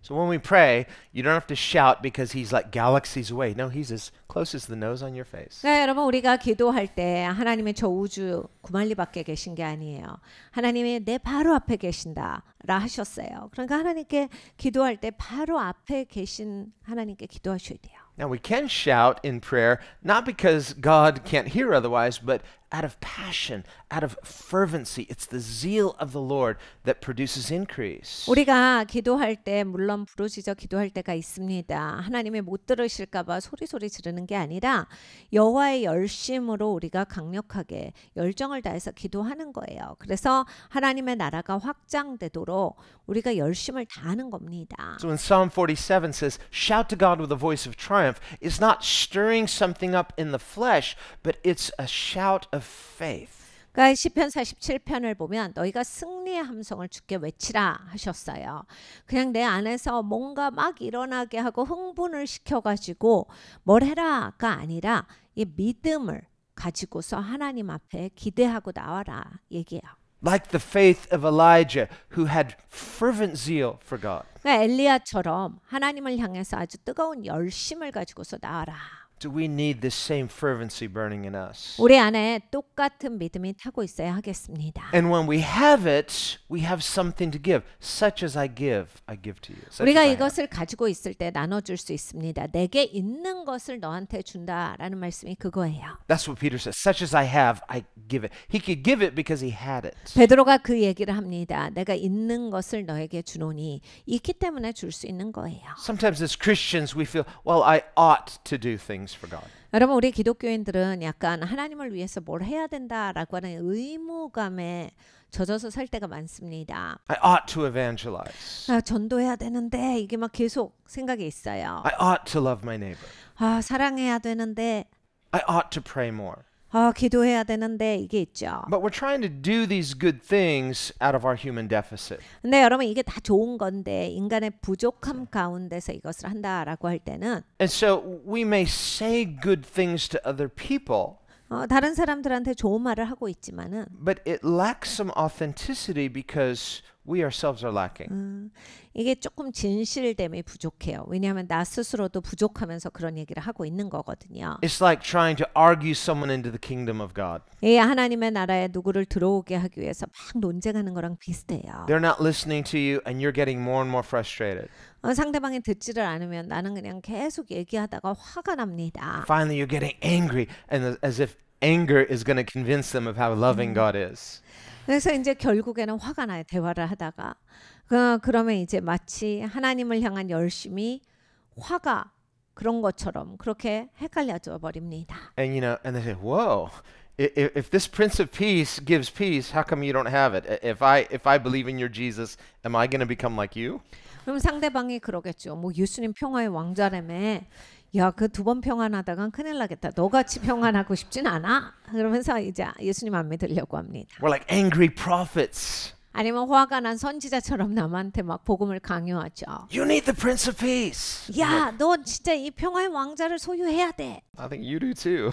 Speaker 1: So when we pray, you don't have to shout because he's like galaxies away. No, he's as close as the nose on your face.
Speaker 2: 그러니까 여러분 우리가 기도할 때 하나님이 저 우주 9만리 밖에 계신 게 아니에요. 하나님이 내 바로 앞에 계신다라 하셨어요. 그러니까 하나님께 기도할 때 바로 앞에 계신 하나님께 기도하셔야 돼요.
Speaker 1: Now we can shout in prayer, not because God can't hear otherwise, but out of passion, out of fervency. It's the zeal of the Lord that produces increase.
Speaker 2: 우리가 기도할 때 물론 부르짖어 기도할 때가 있습니다. 하나님이 못 들으실까 봐 소리 지르는 게 아니라 여호와의 열심으로 우리가 강력하게 열정을 다해서 기도하는 거예요. 그래서 하나님의 나라가 확장되도록 우리가 열심을 다하는 겁니다.
Speaker 1: So when Psalm 47 says, shout to God with a voice of triumph, it's not stirring something up in the flesh, but it's a shout of faith.
Speaker 2: 그러니까 시편 47편을 보면 너희가 승리의 함성을 주께 외치라 하셨어요. 그냥 내 안에서 뭔가 막 일어나게 하고 흥분을 시켜가지고 뭘 해라가 아니라 이 믿음을 가지고서 하나님 앞에 기대하고 나와라 얘기해요.
Speaker 1: Like the faith of Elijah, who had fervent zeal for God.
Speaker 2: 그러니까 엘리야처럼 하나님을 향해서 아주 뜨거운 열심을 가지고서 나와라.
Speaker 1: Do we need this same fervency burning in us?
Speaker 2: 우리 안에 똑같은 믿음이 타고 있어야 하겠습니다.
Speaker 1: And when we have it, we have something to give. Such as I give to you. Such
Speaker 2: 우리가
Speaker 1: as I have.
Speaker 2: 이것을 가지고 있을 때 나눠줄 수 있습니다. 내게 있는 것을 너한테 준다라는 말씀이 그거예요.
Speaker 1: That's what Peter says. Such as I have, I give it. He could give it because he had it.
Speaker 2: 베드로가 그 얘기를 합니다. 내가 있는 것을 너에게 주노니 있기 때문에 줄 수 있는 거예요.
Speaker 1: Sometimes as Christians, we feel, well, I ought to do things for God.
Speaker 2: 여러분 우리 기독교인들은 약간 하나님을 위해서 뭘 해야 된다라고 하는 의무감에 젖어서 살 때가 많습니다.
Speaker 1: I ought to evangelize.
Speaker 2: 아, 전도해야 되는데 이게 막 계속 생각이 있어요.
Speaker 1: I ought to love my neighbor.
Speaker 2: 아, 사랑해야 되는데
Speaker 1: I ought to pray more.
Speaker 2: 아, 기도해야 되는데 이게 있죠.
Speaker 1: But we're trying to do these good things out of our human deficit.
Speaker 2: 근데 여러분 이게 다 좋은 건데 인간의 부족함 가운데서 이것을 한다라고 할 때는
Speaker 1: And so we may say good things to other people,
Speaker 2: 다른 사람들한테 좋은 말을 하고 있지만은
Speaker 1: but it lacks some authenticity because we ourselves are lacking.
Speaker 2: 이게 조금 진실됨이 부족해요. 왜냐하면 나 스스로도 부족하면서 그런 얘기를 하고 있는 거거든요.
Speaker 1: It's like trying to argue someone into the kingdom of God.
Speaker 2: 이 하나님의 나라에 누구를 들어오게 하기 위해서 막 논쟁하는 거랑 비슷해요.
Speaker 1: They're not listening to you and you're getting more and more frustrated.
Speaker 2: 상대방이 듣지를 않으면 나는 그냥 계속 얘기하다가 화가 납니다.
Speaker 1: Finally, you're getting angry and as if anger is going to convince them of how loving God is.
Speaker 2: 그래서 이제 결국에는 화가 나요. 대화를 하다가. 그러면 이제 마치 하나님을 향한 열심이 화가 그런 것처럼 그렇게 헷갈려져 버립니다.
Speaker 1: And you know, and they say, "Whoa, if this Prince of Peace gives peace, how come you don't have it? If I believe in your Jesus, am I going to become like you?"
Speaker 2: 그럼 상대방이 그러겠죠. 뭐 예수님 평화의 왕자라며. 야, 그 두 번 평안하다간 큰일 나겠다. 너같이 평안하고 싶진 않아. 그러면서 이제 예수님 안 믿으려고 합니다.
Speaker 1: We're like angry prophets.
Speaker 2: 아니면 화가 난 선지자처럼 남한테 막 복음을 강요하죠.
Speaker 1: You need the Prince of Peace.
Speaker 2: 야, 너 진짜 이 평화의 왕자를 소유해야 돼.
Speaker 1: I think you do too.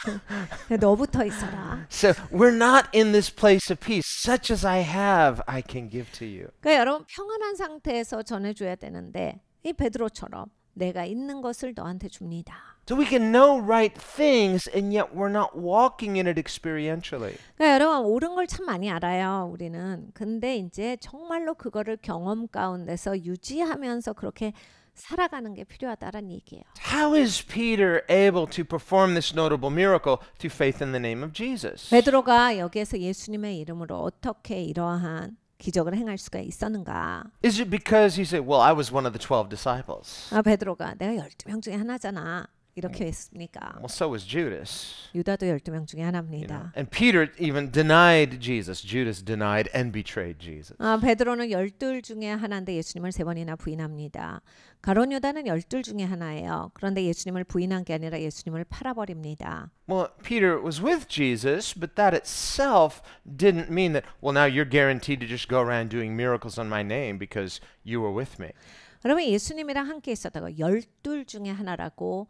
Speaker 2: 너부터 있어라.
Speaker 1: So we're not in this place of peace. Such as I have, I can give to you.
Speaker 2: 그러니까 여러분 평안한 상태에서 전해줘야 되는데 이 베드로처럼 내가 있는 것을 너한테 줍니다.
Speaker 1: So we can know right things and yet we're not walking in it experientially.
Speaker 2: 그러니까 여러분 옳은 걸 참 많이 알아요. 우리는. 근데 이제 정말로 그거를 경험 가운데서 유지하면서 그렇게 살아가는 게 필요하다라는 얘기예요.
Speaker 1: How is Peter able to perform this notable miracle through faith in the name of Jesus?
Speaker 2: 베드로가 여기에서 예수님의 이름으로 어떻게 이러한 기적을 행할 수가 있었는가?
Speaker 1: Is it because he said, well, I was one of the 12 disciples?
Speaker 2: 베드로가 내가 12명 중에 하나잖아. 이렇게 했습니까?
Speaker 1: Well, so was Judas.
Speaker 2: 유다도 12명 중에
Speaker 1: You know?
Speaker 2: 하나입니다.
Speaker 1: And Peter even denied Jesus. Judas denied and betrayed Jesus.
Speaker 2: 베드로는 12 중에 하나인데 예수님을 3번이나 부인합니다. 가룟 유다는 12 중에 하나예요. 그런데 예수님을 부인한 게 아니라 예수님을 팔아버립니다.
Speaker 1: Well, Peter was with Jesus, but that itself didn't mean that, well, now you're guaranteed to just go around doing miracles on my name because you were with me.
Speaker 2: 그러면 예수님이랑 함께 있었다고 12 중에 하나라고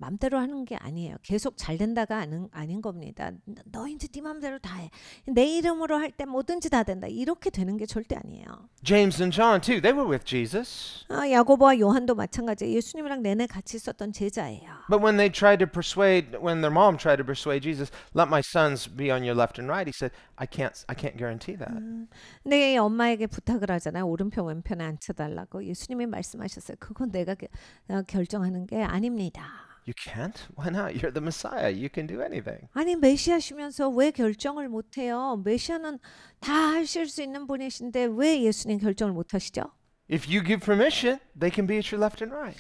Speaker 2: 맘대로 하는 게 아니에요. 계속 잘 된다가 아닌 겁니다. 너 이제 네 맘대로 다 해. 내 이름으로 할 때 뭐든지 다 된다. 이렇게 되는 게 절대 아니에요.
Speaker 1: James and John, too, they were with Jesus.
Speaker 2: 야고보와 요한도 마찬가지예요. 예수님이랑 내내 같이 있었던 제자예요.
Speaker 1: But when they tried to persuade, when their mom tried to persuade Jesus, let my sons be on your left and right, he said, I can't guarantee that.
Speaker 2: 근데 엄마에게 부탁을 하잖아요. 오른편 왼편에 앉혀달라고. 예수님이 말씀하셨어요. 그건 내가 결정하는 게 아닙니다.
Speaker 1: You can't? Why not? You're the Messiah. You can do anything.
Speaker 2: 아니 메시아시면서 왜 결정을 못해요? 메시아는 다 하실 수 있는 분이신데 왜 예수님 결정을 못하시죠?
Speaker 1: If you give permission, they can be at your left and right.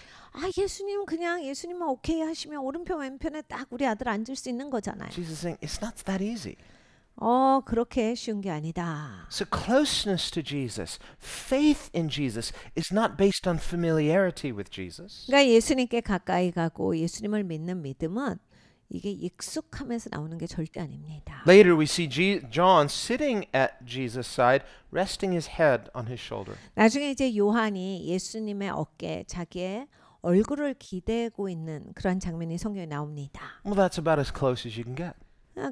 Speaker 2: 예수님 그냥 예수님만 오케이 하시면 오른편 왼편에 딱 우리 아들 앉을 수 있는 거잖아요.
Speaker 1: Jesus is saying, it's not that easy.
Speaker 2: 그렇게 쉬운 게 아니다.
Speaker 1: So closeness to Jesus, faith in Jesus is not based on familiarity with Jesus.
Speaker 2: 그러니까 예수님께 가까이 가고 예수님을 믿는 믿음은 이게 익숙함에서 나오는 게 절대 아닙니다.
Speaker 1: Later we see John sitting at Jesus' side, resting his head on his shoulder.
Speaker 2: 나중에 이제 요한이 예수님의 어깨에 자기의 얼굴을 기대고 있는 그런 장면이 성경에 나옵니다.
Speaker 1: Well, that's about as close as you can get.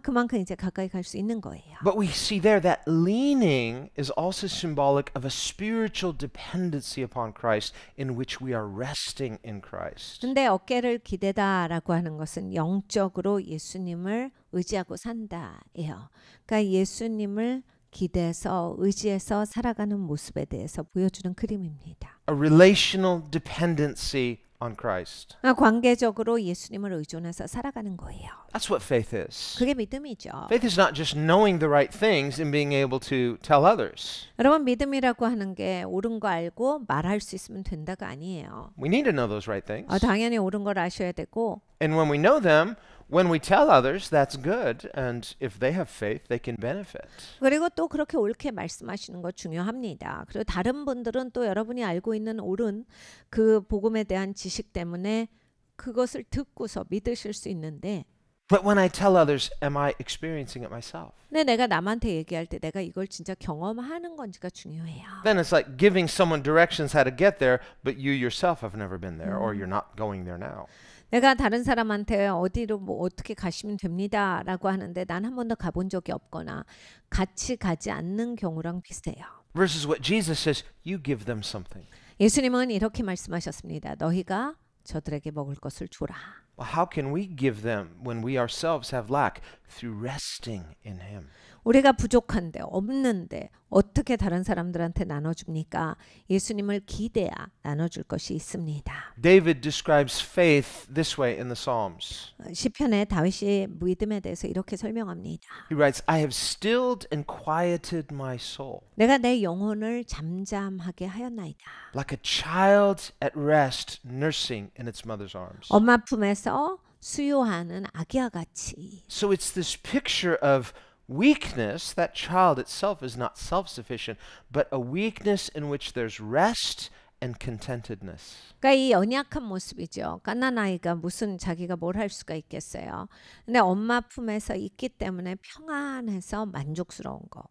Speaker 2: 그만큼 이제 가까이 갈 수 있는 거예요.
Speaker 1: But we see there that leaning is also symbolic of a spiritual dependency upon Christ in which we are resting in Christ.
Speaker 2: 근데 어깨를 기대다라고 하는 것은 영적으로 예수님을 의지하고 산다예요. 그러니까 예수님을 기대서 의지해서 살아가는 모습에 대해서 보여주는 그림입니다.
Speaker 1: A relational dependency on Christ.
Speaker 2: 관계적으로 예수님을 의존해서 살아가는 거예요.
Speaker 1: That's what faith is.
Speaker 2: 그게 믿음이죠.
Speaker 1: Faith is not just knowing the right things and being able to tell others.
Speaker 2: 여러분 믿음이라고 하는 게 옳은 거 알고 말할 수 있으면 된다가 아니에요.
Speaker 1: We need to know those right things.
Speaker 2: 당연히 옳은 걸 아셔야 되고
Speaker 1: And when we know them, when we tell others, that's good. And if they have faith, they can benefit.
Speaker 2: 그리고 또 그렇게 옳게 말씀하시는 거 중요합니다. 그리고 다른 분들은 또 여러분이 알고 있는 옳은 그 복음에 대한 지식 때문에 그것을 듣고서 믿으실 수 있는데
Speaker 1: But when I tell others, am I experiencing it myself?
Speaker 2: 근데 내가 남한테 얘기할 때 내가 이걸 진짜 경험하는 건지가 중요해요.
Speaker 1: Then it's like giving someone directions how to get there, but you yourself have never been there or you're not going there now.
Speaker 2: 내가 다른 사람한테 어디로 뭐 어떻게 가시면 됩니다라고 하는데 난 한 번도 가본 적이 없거나 같이 가지 않는 경우랑 비슷해요.
Speaker 1: Versus what Jesus says, you give them something.
Speaker 2: 예수님은 이렇게 말씀하셨습니다. 너희가 저들에게 먹을 것을 주라.
Speaker 1: Well, how can we give them when we ourselves have lack? Through resting in Him.
Speaker 2: 우리가 부족한데 없는데 어떻게 다른 사람들한테 나눠줍니까? 예수님을 기대야 나눠줄 것이 있습니다.
Speaker 1: David describes faith this way in the Psalms.
Speaker 2: 시편에 다윗이 믿음에 대해서 이렇게 설명합니다.
Speaker 1: He writes, I have stilled and quieted my soul.
Speaker 2: 내가 내 영혼을 잠잠하게 하였나이다.
Speaker 1: Like a child at rest nursing in its mother's arms.
Speaker 2: 엄마 품에서 수유하는 아기와 같이.
Speaker 1: So it's this picture of weakness. That child itself is not self-sufficient, but a weakness in which there's rest and contentedness.
Speaker 2: 그러니까 이 연약한 모습이죠. 갓난아이가 무슨 자기가 뭘 할 수가 있겠어요. 근데 엄마 품에서 있기 때문에 평안해서 만족스러운 거.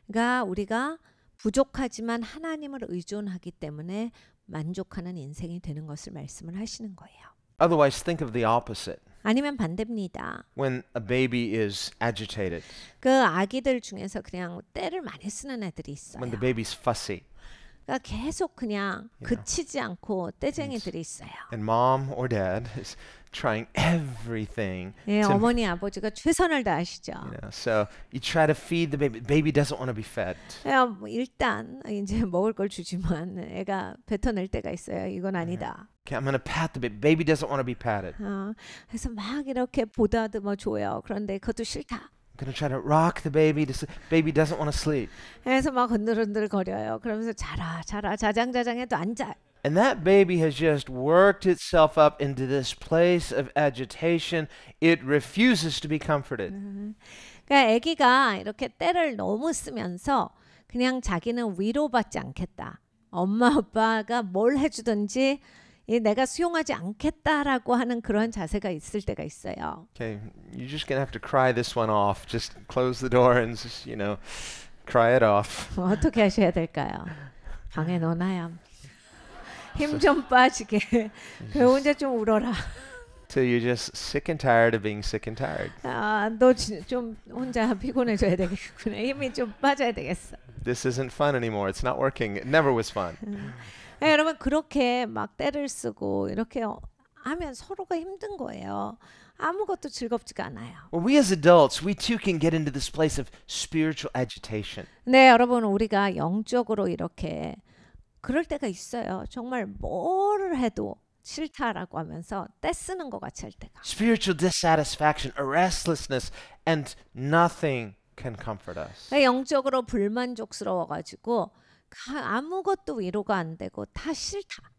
Speaker 2: 그러니까 우리가 부족하지만 하나님을 의존하기 때문에 만족하는 인생이 되는 것을 말씀을 하시는 거예요.
Speaker 1: Otherwise, think of the opposite.
Speaker 2: 아니면 반대입니다.
Speaker 1: When a baby is agitated,
Speaker 2: 그 아기들 중에서 그냥 떼를 많이 쓰는 애들이 있어요.
Speaker 1: when the baby's fussy,
Speaker 2: 그러니까 계속 그냥 그치지 않고 떼쟁이들이 있어요.
Speaker 1: and mom or dad is trying everything
Speaker 2: 예,
Speaker 1: to,
Speaker 2: 어머니 아버지가 최선을 다하시죠.
Speaker 1: so you try to feed the baby. Baby doesn't want to be fed.
Speaker 2: 예, 뭐 일단 이제 먹을 걸 주지만 애가 뱉어낼 때가 있어요. 이건 아니다.
Speaker 1: Okay, I'm going to pat the baby. Baby doesn't want to be patted.
Speaker 2: 그래서 막 이렇게 보다듬어 줘요. 그런데 그것도 싫다.
Speaker 1: I'm going to try to rock the baby to sleep. Baby doesn't want to sleep.
Speaker 2: 그래서 막 흔들흔들 거려요. 그러면서 자라 자라 자장자장해도 앉아.
Speaker 1: And that baby has just worked itself up into this place of agitation. It refuses to be comforted.
Speaker 2: 그러니까 아기가 이렇게 때를 너무 쓰면서 그냥 자기는 위로받지 않겠다. 엄마 아빠가 뭘 해주든지 내가 수용하지 않겠다라고 하는 그런 자세가 있을 때가 있어요.
Speaker 1: Okay, you're just going to have to cry this one off. Just close the door and just, cry it off.
Speaker 2: 어떻게 하셔야 될까요? 방에 넣어놔야 힘 좀 빠지게 그 혼자 좀 울어라.
Speaker 1: Till you're just sick and tired of being sick and tired.
Speaker 2: 너 좀 혼자 피곤해져야 되겠구나. 힘이 좀 빠져야 되겠어.
Speaker 1: This isn't fun anymore. It's not working. It never was fun.
Speaker 2: 여러분 그렇게 막 때를 쓰고 이렇게 하면 서로가 힘든 거예요. 아무것도 즐겁지가 않아요.
Speaker 1: Well, we as adults, we too can get into this place of spiritual agitation.
Speaker 2: 네, 여러분 우리가 영적으로 이렇게 그럴 때가 있어요. 정말 뭐를 해도 싫다라고 하면서 떼쓰는 것 같이 할 때가.
Speaker 1: Spiritual dissatisfaction, a restlessness, and nothing can comfort us.
Speaker 2: 영적으로 불만족스러워가지고 아무것도 위로가 안 되고 다 싫다.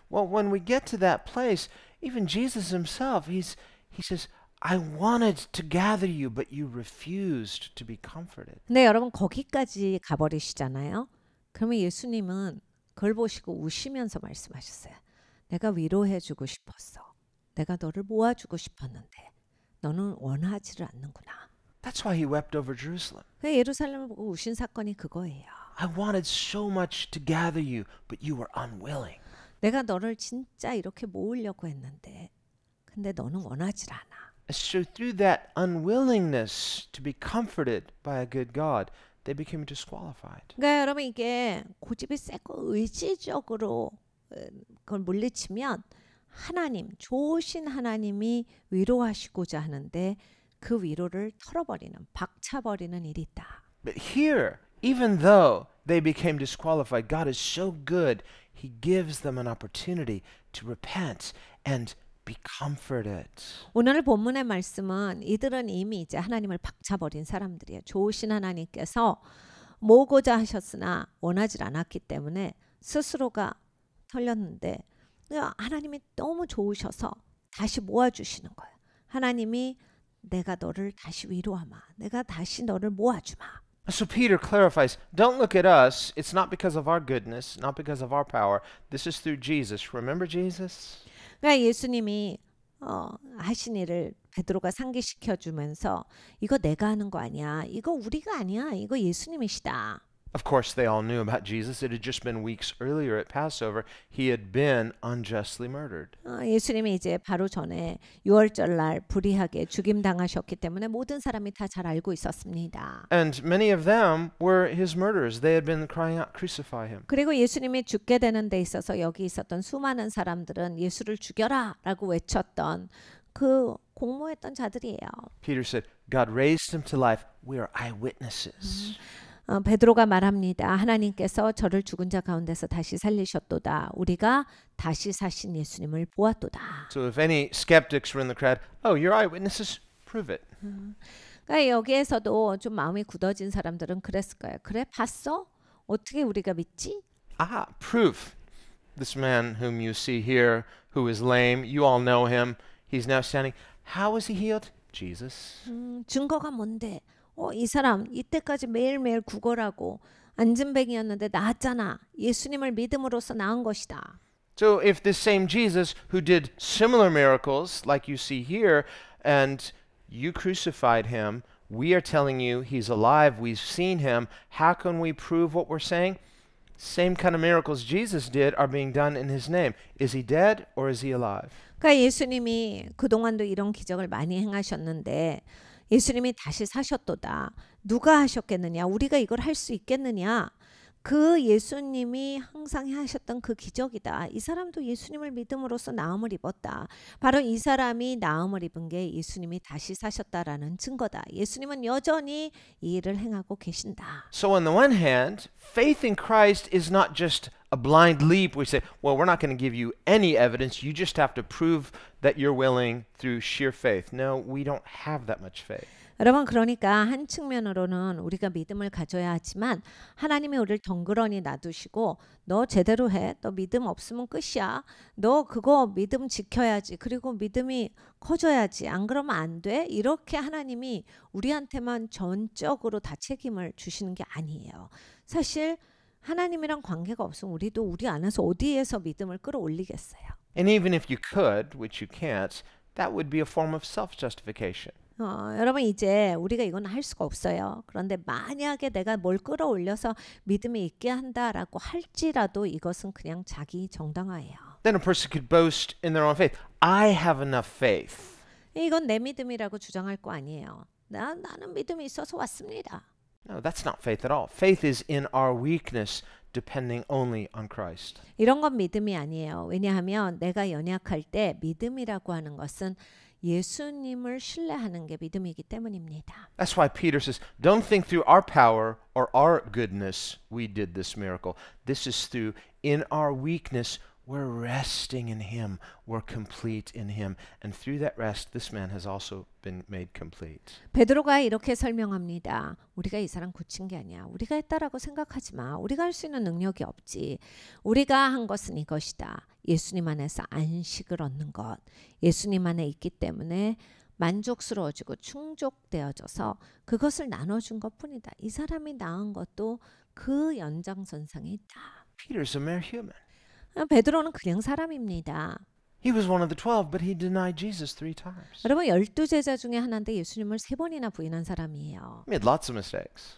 Speaker 1: Well, when we get to that place, even Jesus himself, he says, I wanted to gather you, but you refused to be comforted.
Speaker 2: 네, 여러분 거기까지 가버리시잖아요. 그러면 예수님은 그걸 보시고 우시면서 말씀하셨어요. 내가 위로해주고 싶었어. 내가 너를 모아주고 싶었는데 너는 원하지를 않는구나.
Speaker 1: That's why he wept over Jerusalem.
Speaker 2: 예루살렘을 보고 우신 사건이 그거예요.
Speaker 1: I wanted so much to gather you, but you were unwilling.
Speaker 2: 내가 너를 진짜 이렇게 모으려고 했는데 근데 너는 원하질 않아.
Speaker 1: So through that unwillingness to be comforted by a good God, they became disqualified.
Speaker 2: 그러니까 여러분 이게 고집이 세고 의지적으로 그걸 물리치면 하나님, 좋으신 하나님이 위로하시고자 하는데 그 위로를 털어버리는, 박차버리는 일이 있다.
Speaker 1: But here, even though they became disqualified, God is so good, he gives them an opportunity to repent and be comforted.
Speaker 2: 오늘 본문의 말씀은 이들은 이미 이제 하나님을 박차버린 사람들이에요. 좋으신 하나님께서 모으고자 하셨으나 원하지 않았기 때문에 스스로가 털렸는데 하나님이 너무 좋으셔서 다시 모아주시는 거예요. 하나님이 내가 너를 다시 위로하마. 내가 다시 너를 모아주마.
Speaker 1: So Peter clarifies, don't look at us. It's not because of our goodness, not because of our power. This is through Jesus. Remember Jesus?
Speaker 2: 그러니까 예수님이 하신 일을 베드로가 상기시켜 주면서 이거 내가 하는 거 아니야. 이거 우리가 아니야. 이거 예수님이시다.
Speaker 1: Of course, they all knew about Jesus. It had just been weeks earlier at Passover. He had been unjustly murdered.
Speaker 2: 예수님이 이제 바로 전에 유월절 날 불의하게 죽임 당하셨기 때문에 모든 사람이 다 잘 알고 있었습니다.
Speaker 1: And many of them were his murderers. They had been crying out, crucify him.
Speaker 2: 그리고 예수님이 죽게 되는 데 있어서 여기 있었던 수많은 사람들은 예수를 죽여라라고 외쳤던 그 공모했던 자들이에요.
Speaker 1: Peter said, God raised him to life. We are eyewitnesses.
Speaker 2: 베드로가 말합니다. 하나님께서 저를 죽은 자 가운데서 다시 살리셨도다. 우리가 다시 사신 예수님을 보았도다.
Speaker 1: So if any skeptics were in the crowd, oh, you're eyewitnesses? Prove it.
Speaker 2: 그러니까 여기에서도 좀 마음이 굳어진 사람들은 그랬을 거예요. 그래 봤어? 어떻게 우리가 믿지?
Speaker 1: Proof. This man whom you see here, who is lame, you all know him. He's now standing. How was he healed? Jesus.
Speaker 2: 증거가 뭔데? 이 사람 이때까지 매일매일 구걸하고 안진뱅이였는데 나았잖아. 예수님을 믿음으로써 나은 것이다.
Speaker 1: So if this same Jesus who did similar miracles like you see here and you crucified him, we are telling you he's alive, we've seen him, how can we prove what we're saying? Same kind of miracles Jesus did are being done in his name. Is he dead or is he alive?
Speaker 2: 그러니까 예수님이 그동안도 이런 기적을 많이 행하셨는데 예수님이 다시 사셨도다. 누가 하셨겠느냐? 우리가 이걸 할 수 있겠느냐? 그 예수님이 항상 하셨던 그 기적이다. 이 사람도 예수님을 믿음으로써 나음을 입었다. 바로 이 사람이 나음을 입은 게 예수님이 다시 사셨다라는 증거다. 예수님은 여전히 이 일을 행하고 계신다.
Speaker 1: So on the one hand, faith in Christ is not just a blind leap where we say, well, we're not going to give you any evidence. You just have to prove that you're willing through sheer faith. No, we don't have that much faith.
Speaker 2: 여러분 그러니까 한 측면으로는 우리가 믿음을 가져야 하지만 하나님이 우리를 덩그러니 놔두시고 너 제대로 해. 너 믿음 없으면 끝이야. 너 그거 믿음 지켜야지. 그리고 믿음이 커져야지. 안 그러면 안 돼. 이렇게 하나님이 우리한테만 전적으로 다 책임을 주시는 게 아니에요. 사실 하나님이랑 관계가 없으면 우리도 우리 안에서 어디에서 믿음을 끌어올리겠어요.
Speaker 1: And even if you could, which you can't, that would be a form of self-justification.
Speaker 2: 여러분 이제 우리가 이건 할 수가 없어요. 그런데 만약에 내가 뭘 끌어올려서 믿음이 있게 한다라고 할지라도 이것은 그냥 자기 정당화예요.
Speaker 1: Then a person could boast in their own faith. I have enough faith.
Speaker 2: 이건 내 믿음이라고 주장할 거 아니에요. 나는 믿음이 있어서 왔습니다.
Speaker 1: No, that's not faith at all. Faith is in our weakness, depending only on Christ.
Speaker 2: 이런 건 믿음이 아니에요. 왜냐하면 내가 연약할 때 믿음이라고 하는 것은 예수님을 신뢰하는 게 믿음이기 때문입니다.
Speaker 1: That's why Peter says, don't think through our power or our goodness we did this miracle. This is through in our weakness we're resting in him. We're complete in him. And through that rest this man has also been made complete.
Speaker 2: 베드로가 이렇게 설명합니다. 우리가 이 사람 고친 게 아니야. 우리가 했다라고 생각하지 마. 우리가 할 수 있는 능력이 없지. 우리가 한 것은 이것이다. 예수님 안에서 안식을 얻는 것. 예수님 안에 있기 때문에 만족스러워지고 충족되어져서 그것을 나눠준 것뿐이다. 이 사람이 낳은 것도 그 연장선상에 있다.
Speaker 1: Peter's a mere human.
Speaker 2: 베드로는 그냥 사람입니다.
Speaker 1: He was one of the 12, but he denied Jesus 3 times.
Speaker 2: 여러분 12제자 중에 하나인데 예수님을 3번이나 부인한 사람이에요.
Speaker 1: He made lots of mistakes.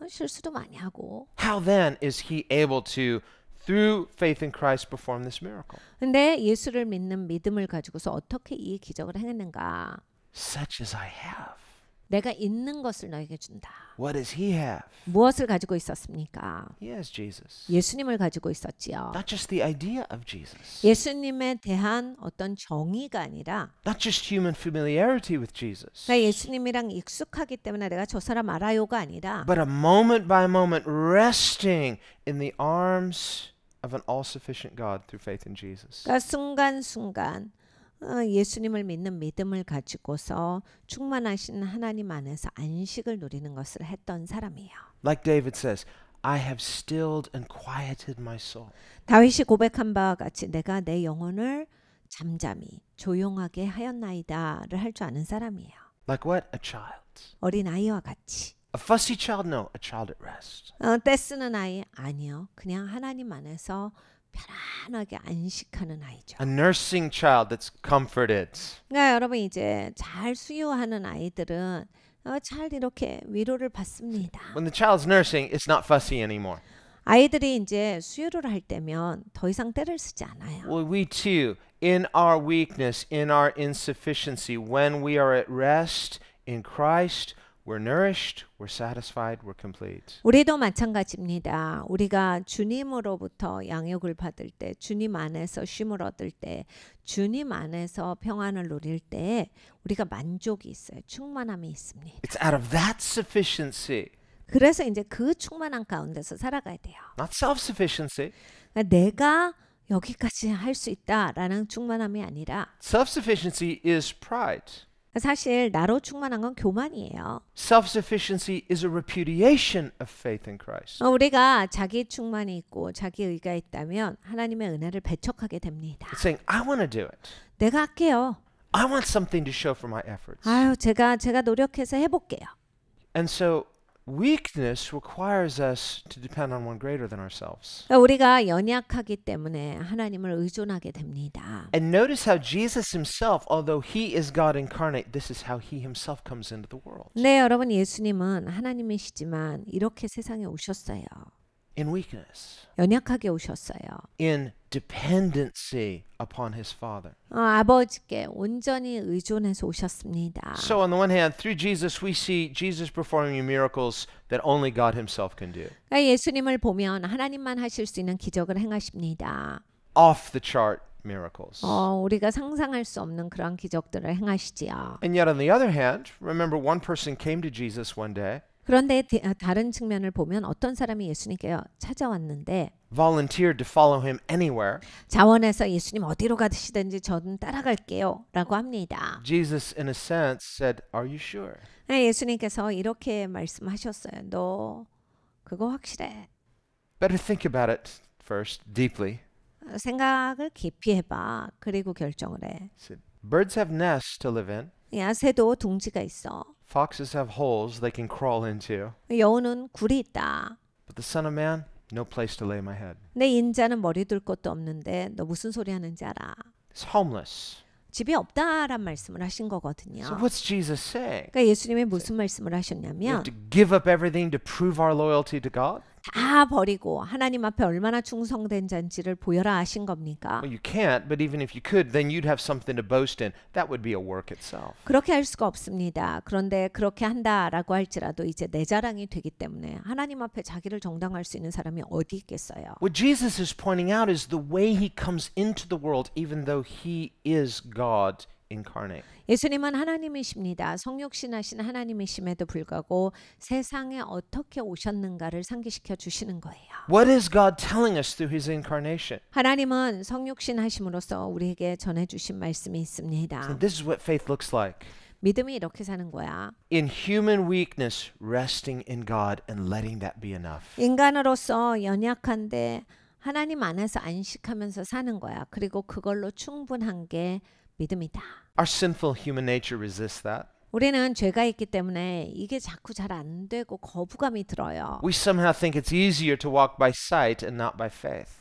Speaker 2: 실수도 많이 하고.
Speaker 1: How then is he able to, through faith in Christ, perform this miracle?
Speaker 2: 근데 예수를 믿는 믿음을 가지고서 어떻게 이 기적을 행했는가?
Speaker 1: Such as I have.
Speaker 2: 내가 있는 것을 너에게 준다.
Speaker 1: What does he have?
Speaker 2: 무엇을 가지고 있었습니까?
Speaker 1: He has Jesus.
Speaker 2: 예수님을 가지고 있었지요.
Speaker 1: Not just the idea of Jesus.
Speaker 2: 예수님에 대한 어떤 정의가 아니라
Speaker 1: Not just human familiarity with Jesus.
Speaker 2: 나 예수님이랑 익숙하기 때문에 내가 저 사람 알아요가 아니라
Speaker 1: But a moment by moment resting in the arms of an all-sufficient God through faith in Jesus.
Speaker 2: 그러니까 순간순간 예수님을 믿는 믿음을 가지고서 충만하신 하나님 안에서 안식을 누리는 것을 했던 사람이에요.
Speaker 1: Like David says, I have stilled and quieted my soul.
Speaker 2: 다윗이 고백한 바와 같이 내가 내 영혼을 잠잠히 조용하게 하였나이다를 할 줄 아는 사람이에요.
Speaker 1: Like what? A child.
Speaker 2: 어린 아이와 같이.
Speaker 1: A fussy child? No, a child at rest.
Speaker 2: 떼쓰는 아이? 아니요. 그냥 하나님 안에서 편안하게 안식하는 아이죠.
Speaker 1: A nursing child that's comforted.
Speaker 2: 그러니까 여러분 이제 잘 수유하는 아이들은 잘 이렇게 위로를 받습니다.
Speaker 1: When the child's nursing, it's not fussy anymore.
Speaker 2: 아이들이 이제 수유를 할 때면 더 이상 떼를 쓰지 않아요.
Speaker 1: Well, we too, in our weakness, in our insufficiency, when we are at rest in Christ, we're nourished, we're satisfied, we're complete.
Speaker 2: 우리도 마찬가지입니다. 우리가 주님으로부터 양육을 받을 때, 주님 안에서 쉼을 얻을 때, 주님 안에서 평안을 누릴 때 우리가 만족이 있어요. 충만함이 있습니다.
Speaker 1: It's out of that sufficiency,
Speaker 2: 그래서 이제 그 충만한 가운데서 살아가야 돼요.
Speaker 1: not self-sufficiency.
Speaker 2: 그러니까 내가 여기까지 할 수 있다라는 충만함이 아니라
Speaker 1: Self-sufficiency is pride.
Speaker 2: 사실 나로 충만한 건 교만이에요.
Speaker 1: Self-sufficiency is a repudiation of faith in Christ.
Speaker 2: 우리가 자기 충만이 있고 자기 의가 있다면 하나님의 은혜를 배척하게 됩니다.
Speaker 1: It's saying, I want to do it.
Speaker 2: 내가 할게요.
Speaker 1: I want something to show for my efforts.
Speaker 2: 아유, 제가 노력해서 해볼게요.
Speaker 1: And so weakness requires us to depend on one greater than ourselves.
Speaker 2: 우리가 연약하기 때문에 하나님을 의존하게 됩니다.
Speaker 1: And notice how Jesus himself, although he is God incarnate, this is how he himself comes into the world.
Speaker 2: 네, 여러분 예수님은 하나님이시지만 이렇게 세상에 오셨어요.
Speaker 1: in weakness,
Speaker 2: 연약하게 오셨어요.
Speaker 1: in dependency upon his Father.
Speaker 2: 아버지께 온전히 의존해서 오셨습니다.
Speaker 1: So on the one hand, through Jesus, we see Jesus performing miracles that only God himself can do.
Speaker 2: 그러니까 예수님을 보면 하나님만 하실 수 있는 기적을 행하십니다.
Speaker 1: Off the chart miracles.
Speaker 2: 우리가 상상할 수 없는 그런 기적들을 행하시지요.
Speaker 1: And yet on the other hand, remember one person came to Jesus one day,
Speaker 2: 그런데 다른 측면을 보면 어떤 사람이 예수님께 찾아왔는데
Speaker 1: volunteered to follow him anywhere.
Speaker 2: 자원해서 예수님 어디로 가시든지 저는 따라갈게요 라고 합니다.
Speaker 1: Jesus, in a sense, said, Are you sure?
Speaker 2: 예수님께서 이렇게 말씀하셨어요. 너 그거 확실해?
Speaker 1: Better think about it first, deeply.
Speaker 2: 생각을 깊이 해봐. 그리고 결정을 해.
Speaker 1: He said, Birds have nests to live in.
Speaker 2: 야, 새도 둥지가 있어.
Speaker 1: Foxes have holes they can crawl into.
Speaker 2: 여우는 굴이 있다.
Speaker 1: But the Son of Man, no place to lay my head.
Speaker 2: 내 인자는 머리 둘 곳도 없는데 너 무슨 소리 하는지 알아?
Speaker 1: He's homeless.
Speaker 2: 집이 없다란 말씀을 하신 거거든요.
Speaker 1: So what's Jesus saying?
Speaker 2: 그러니까 예수님이 무슨 말씀을
Speaker 1: We
Speaker 2: 하셨냐면
Speaker 1: have to give up everything to prove our loyalty to God?
Speaker 2: 다 버리고 하나님 앞에 얼마나 충성된 자인지를 보여라 하신 겁니까?
Speaker 1: Well, you can't, but even if you could, then you'd have something to boast in. That would be a work itself.
Speaker 2: 그렇게 할 수가 없습니다. 그런데 그렇게 한다라고 할지라도 이제 내 자랑이 되기 때문에 하나님 앞에 자기를 정당할 수 있는 사람이 어디 있겠어요?
Speaker 1: What Jesus is pointing out is the way he comes into the world, even though he is God incarnate.
Speaker 2: 예수님은 하나님이십니다. 성육신하신 하나님이심에도 불구하고 세상에 어떻게 오셨는가를 상기시켜 주시는 거예요.
Speaker 1: What is God telling us through his incarnation?
Speaker 2: 하나님은 성육신하심으로써 우리에게 전해 주신 말씀이 있습니다.
Speaker 1: So this is what faith looks like.
Speaker 2: 믿음이 이렇게 사는 거야.
Speaker 1: In human weakness, resting in God and letting that be enough.
Speaker 2: 인간으로서 연약한데 하나님 안에서 안식하면서 사는 거야. 그리고 그걸로 충분한 게 믿음이다.
Speaker 1: Our sinful human nature resists that.
Speaker 2: 우리는 죄가 있기 때문에 이게 자꾸 잘 안 되고 거부감이 들어요.
Speaker 1: We somehow think it's easier to walk by sight and not by faith.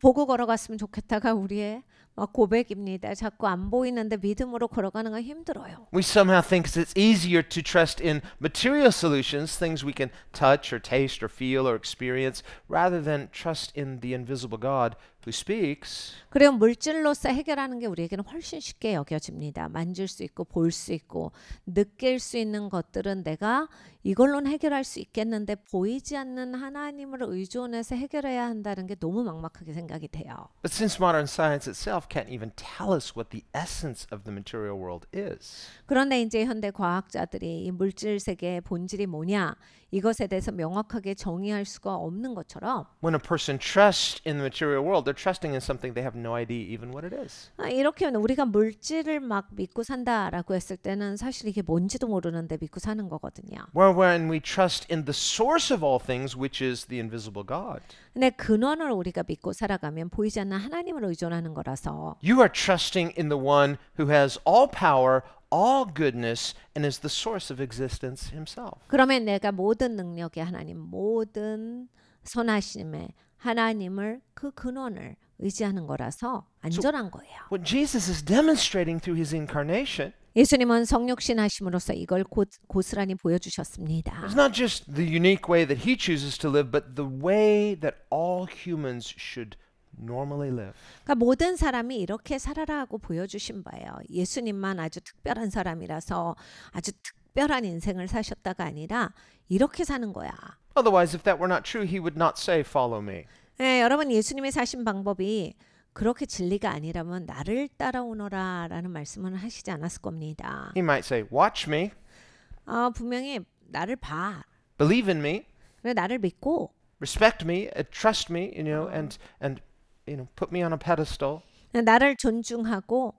Speaker 2: 보고 걸어갔으면 좋겠다가 우리의 막 고백입니다. 자꾸 안 보이는데 믿음으로 걸어가는 건 힘들어요.
Speaker 1: We somehow think it's easier to trust in material solutions, things we can touch or taste or feel or experience, rather than trust in the invisible God who speaks.
Speaker 2: 그리고 물질로서 해결하는 게 우리에게는 훨씬 쉽게 여겨집니다. 만질 수 있고 볼 수 있고 느낄 수 있는 것들은 내가 이걸로는 해결할 수 있겠는데 보이지 않는 하나님을 의존해서 해결해야 한다는 게 너무 막막하게 생각이 돼요.
Speaker 1: But since modern science itself can't even tell us what the essence of the material world is,
Speaker 2: 그런데 이제 현대 과학자들이 이 물질 세계의 본질이 뭐냐 이것에 대해서 명확하게 정의할 수가 없는 것처럼
Speaker 1: when a person trusts in the material world, they're trusting in something they have no idea even what it is.
Speaker 2: 이렇게 우리가 물질을 막 믿고 산다라고 했을 때는 사실 이게 뭔지도 모르는데 믿고 사는 거거든요.
Speaker 1: When we trust in the source of all things, which is the invisible God.
Speaker 2: 근데 근원을 우리가 믿고 살아가면 보이지 않는 하나님을 의존하는 거라서
Speaker 1: You are trusting in the one who has all power, all goodness, and is the source of existence himself.
Speaker 2: 그러면 내가 모든 능력의 하나님, 모든 선하심의 하나님을 그 근원을 의지하는 거라서 안전한 거예요.
Speaker 1: What Jesus is demonstrating through his incarnation
Speaker 2: 예수님은 성육신 하심으로써 이걸 고스란히 보여주셨습니다.
Speaker 1: is not just the unique way that he chooses to live, but the way that all humans should normally live.
Speaker 2: 그러니까 모든 사람이 이렇게 살아라 하고 보여주신 바예요. 예수님만 아주 특별한 사람이라서 아주 특별한 인생을 사셨다가 아니라 이렇게 사는 거야.
Speaker 1: Otherwise, if that were not true, he would not say, "Follow me."
Speaker 2: 네, 여러분 예수님이 사신 방법이 그렇게 진리가 아니라면 나를 따라오너라 라는 말씀은 하시지 않았을 겁니다.
Speaker 1: He might say, "Watch me,
Speaker 2: 분명히 나를 봐.
Speaker 1: believe in me,
Speaker 2: 그래, 나를 믿고
Speaker 1: respect me, trust me, and put me on a pedestal."
Speaker 2: 나를 존중하고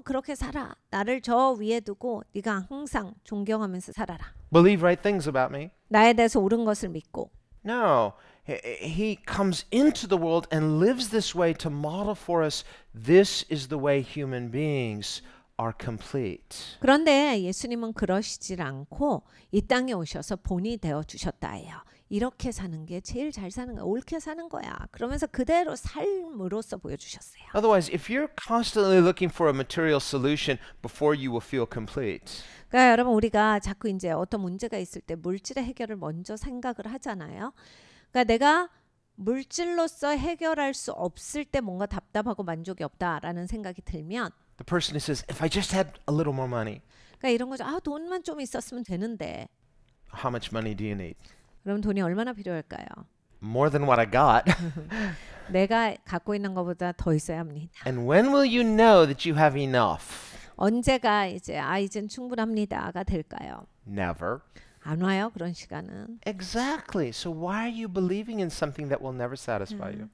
Speaker 2: 그렇게 살아. 나를 저 위에 두고 네가 항상 존경하면서 살아라.
Speaker 1: Believe right things about me.
Speaker 2: 나에 대해서 옳은 것을 믿고.
Speaker 1: No, he comes into the world and lives this way to model for us, this is the way human beings are complete.
Speaker 2: 그런데 예수님은 그러시질 않고 이 땅에 오셔서 본이 되어 주셨다예요. 이렇게 사는 게 제일 잘 사는 거야. 옳게 사는 거야. 그러면서 그대로 삶으로써 보여주셨어요.
Speaker 1: Otherwise, if you're constantly looking for a material solution before you will feel complete,
Speaker 2: 그러니까 여러분 우리가 자꾸 이제 어떤 문제가 있을 때 물질의 해결을 먼저 생각을 하잖아요. 그러니까 내가 물질로서 해결할 수 없을 때 뭔가 답답하고 만족이 없다라는 생각이 들면
Speaker 1: The person who says, if I just had a little more money,
Speaker 2: 그러니까 이런 거죠. 아, 돈만 좀 있었으면 되는데.
Speaker 1: how much money do you need?
Speaker 2: 그럼 돈이 얼마나 필요할까요?
Speaker 1: More than what I got.
Speaker 2: 내가 갖고 있는 것보다 더 있어야 합니다.
Speaker 1: And when will you know that you have enough?
Speaker 2: 언제가 이제 이젠 충분합니다가 될까요?
Speaker 1: Never.
Speaker 2: 안 와요, 그런 시간은.
Speaker 1: Exactly. So why are you believing in something that will never satisfy you?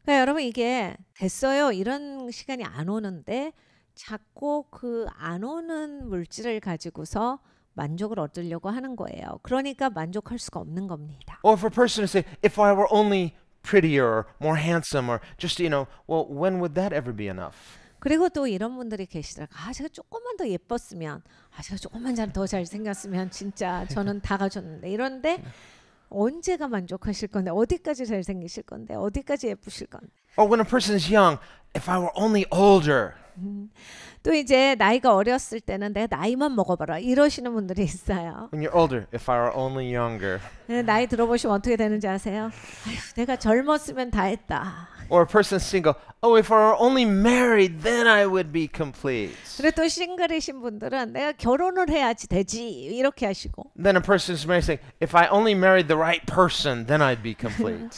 Speaker 2: 그러니까 여러분 이게 됐어요. 이런 시간이 안 오는데 자꾸 그 안 오는 물질을 가지고서 만족을 얻으려고 하는 거예요. 그러니까 만족할 수가 없는 겁니다.
Speaker 1: Or for a person to say, if I were only prettier or more handsome or just, well, when would that ever be enough?
Speaker 2: 그리고 또 이런 분들이 계시더라고요. 제가 조금만 더 예뻤으면, 제가 조금만 더 잘생겼으면 진짜 저는 다 가졌는데 이런데 언제가 만족하실 건데 어디까지 잘생기실 건데 어디까지 예쁘실 건데
Speaker 1: Or when a person is young, if I were only older.
Speaker 2: 또 이제 나이가 어렸을 때는 내가 나이만 먹어봐라 이러시는 분들이 있어요.
Speaker 1: When you're older, if I were only younger.
Speaker 2: 나이 들어보시면 어떻게 되는지 아세요? 아휴, 내가 젊었으면 다 했다.
Speaker 1: Or a person single, oh, if I were only married, then I would be complete.
Speaker 2: 그리고 또 싱글이신 분들은 내가 결혼을 해야지 되지 이렇게 하시고
Speaker 1: Then a person is married saying, if I only married the right person, then I'd be complete.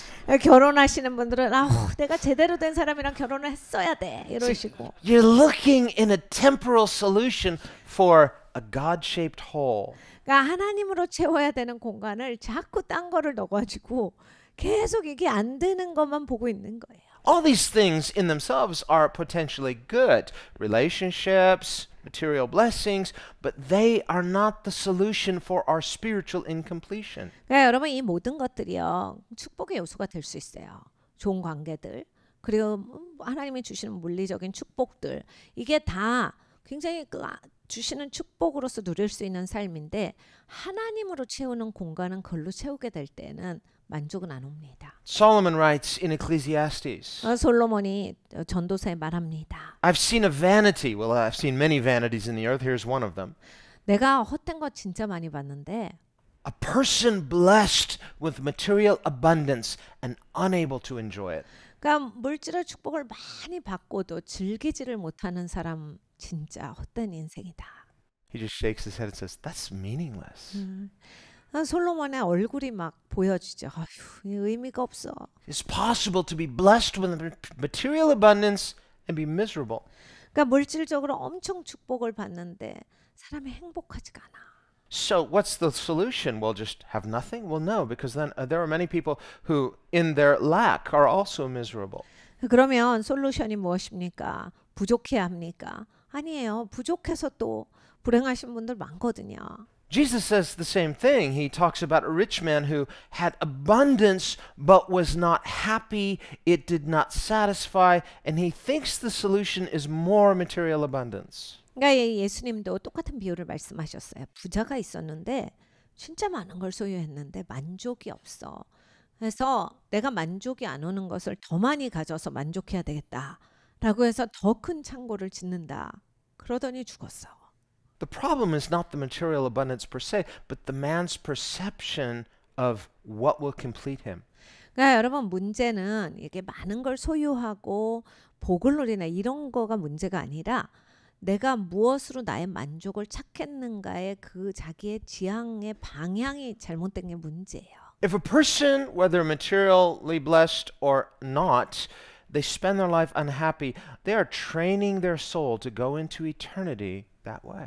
Speaker 2: 결혼하시는 분들은 내가 제대로 된 사람이랑 결혼을 했어야 돼 이러시고
Speaker 1: You're looking in a temporal solution for a God-shaped hole.
Speaker 2: 그러니까 하나님으로 채워야 되는 공간을 자꾸 딴 거를 넣어가지고 계속 이게 안 되는 것만 보고 있는 거예요.
Speaker 1: All these things in themselves are potentially good. Relationships, material blessings, but they are not the solution for our spiritual incompletion.
Speaker 2: 그러니까 여러분 이 모든 것들이요. 축복의 요소가 될 수 있어요. 좋은 관계들, 그리고 하나님이 주시는 물리적인 축복들. 이게 다 굉장히 주시는 축복으로서 누릴 수 있는 삶인데 하나님으로 채우는 공간은 그걸로 채우게 될 때는 만족은 안 옵니다.
Speaker 1: Solomon writes in Ecclesiastes,
Speaker 2: 솔로몬이 전도서에 말합니다.
Speaker 1: I've seen a vanity. Well, I've seen many vanities in the earth. Here's one of them.
Speaker 2: 내가 헛된 거 진짜 많이 봤는데
Speaker 1: A person blessed with material abundance and unable to enjoy it.
Speaker 2: 그러니까 물질의 축복을 많이 받고도 즐기지를 못하는 사람 진짜 헛된 인생이다.
Speaker 1: He just shakes his head and says, that's meaningless.
Speaker 2: 솔로몬의 얼굴이 막 보여지죠. 아휴, 의미가 없어.
Speaker 1: It's possible to be blessed with material abundance and be miserable.
Speaker 2: 그러니까 물질적으로 엄청 축복을 받는데 사람이 행복하지가 않아.
Speaker 1: So what's the solution? Well, just have nothing? Well, no, because then there are many people who in their lack are also miserable.
Speaker 2: 그러면 솔루션이 무엇입니까? 부족해야 합니까? 아니에요. 부족해서 또 불행하신 분들 많거든요.
Speaker 1: Jesus says the same thing. He talks about a rich man who had abundance but was not happy. It did not satisfy, and he thinks the solution is more material abundance.
Speaker 2: 그러니까 예수님도 똑같은 비유를 말씀하셨어요. 부자가 있었는데 진짜 많은 걸 소유했는데 만족이 없어. 그래서 내가 만족이 안 오는 것을 더 많이 가져서 만족해야 되겠다라고 해서 더 큰 창고를 짓는다. 그러더니 죽었어.
Speaker 1: The problem is not the material abundance per se, but the man's perception of what will complete him.
Speaker 2: 그러니까 여러분 문제는 이게 많은 걸 소유하고 복을 누리나 이런 거가 문제가 아니라 내가 무엇으로 나의 만족을 찾겠는가의 그 자기의 지향의 방향이 잘못된 게 문제예요.
Speaker 1: If a person, whether materially blessed or not, they spend their life unhappy, they are training their soul to go into eternity that way.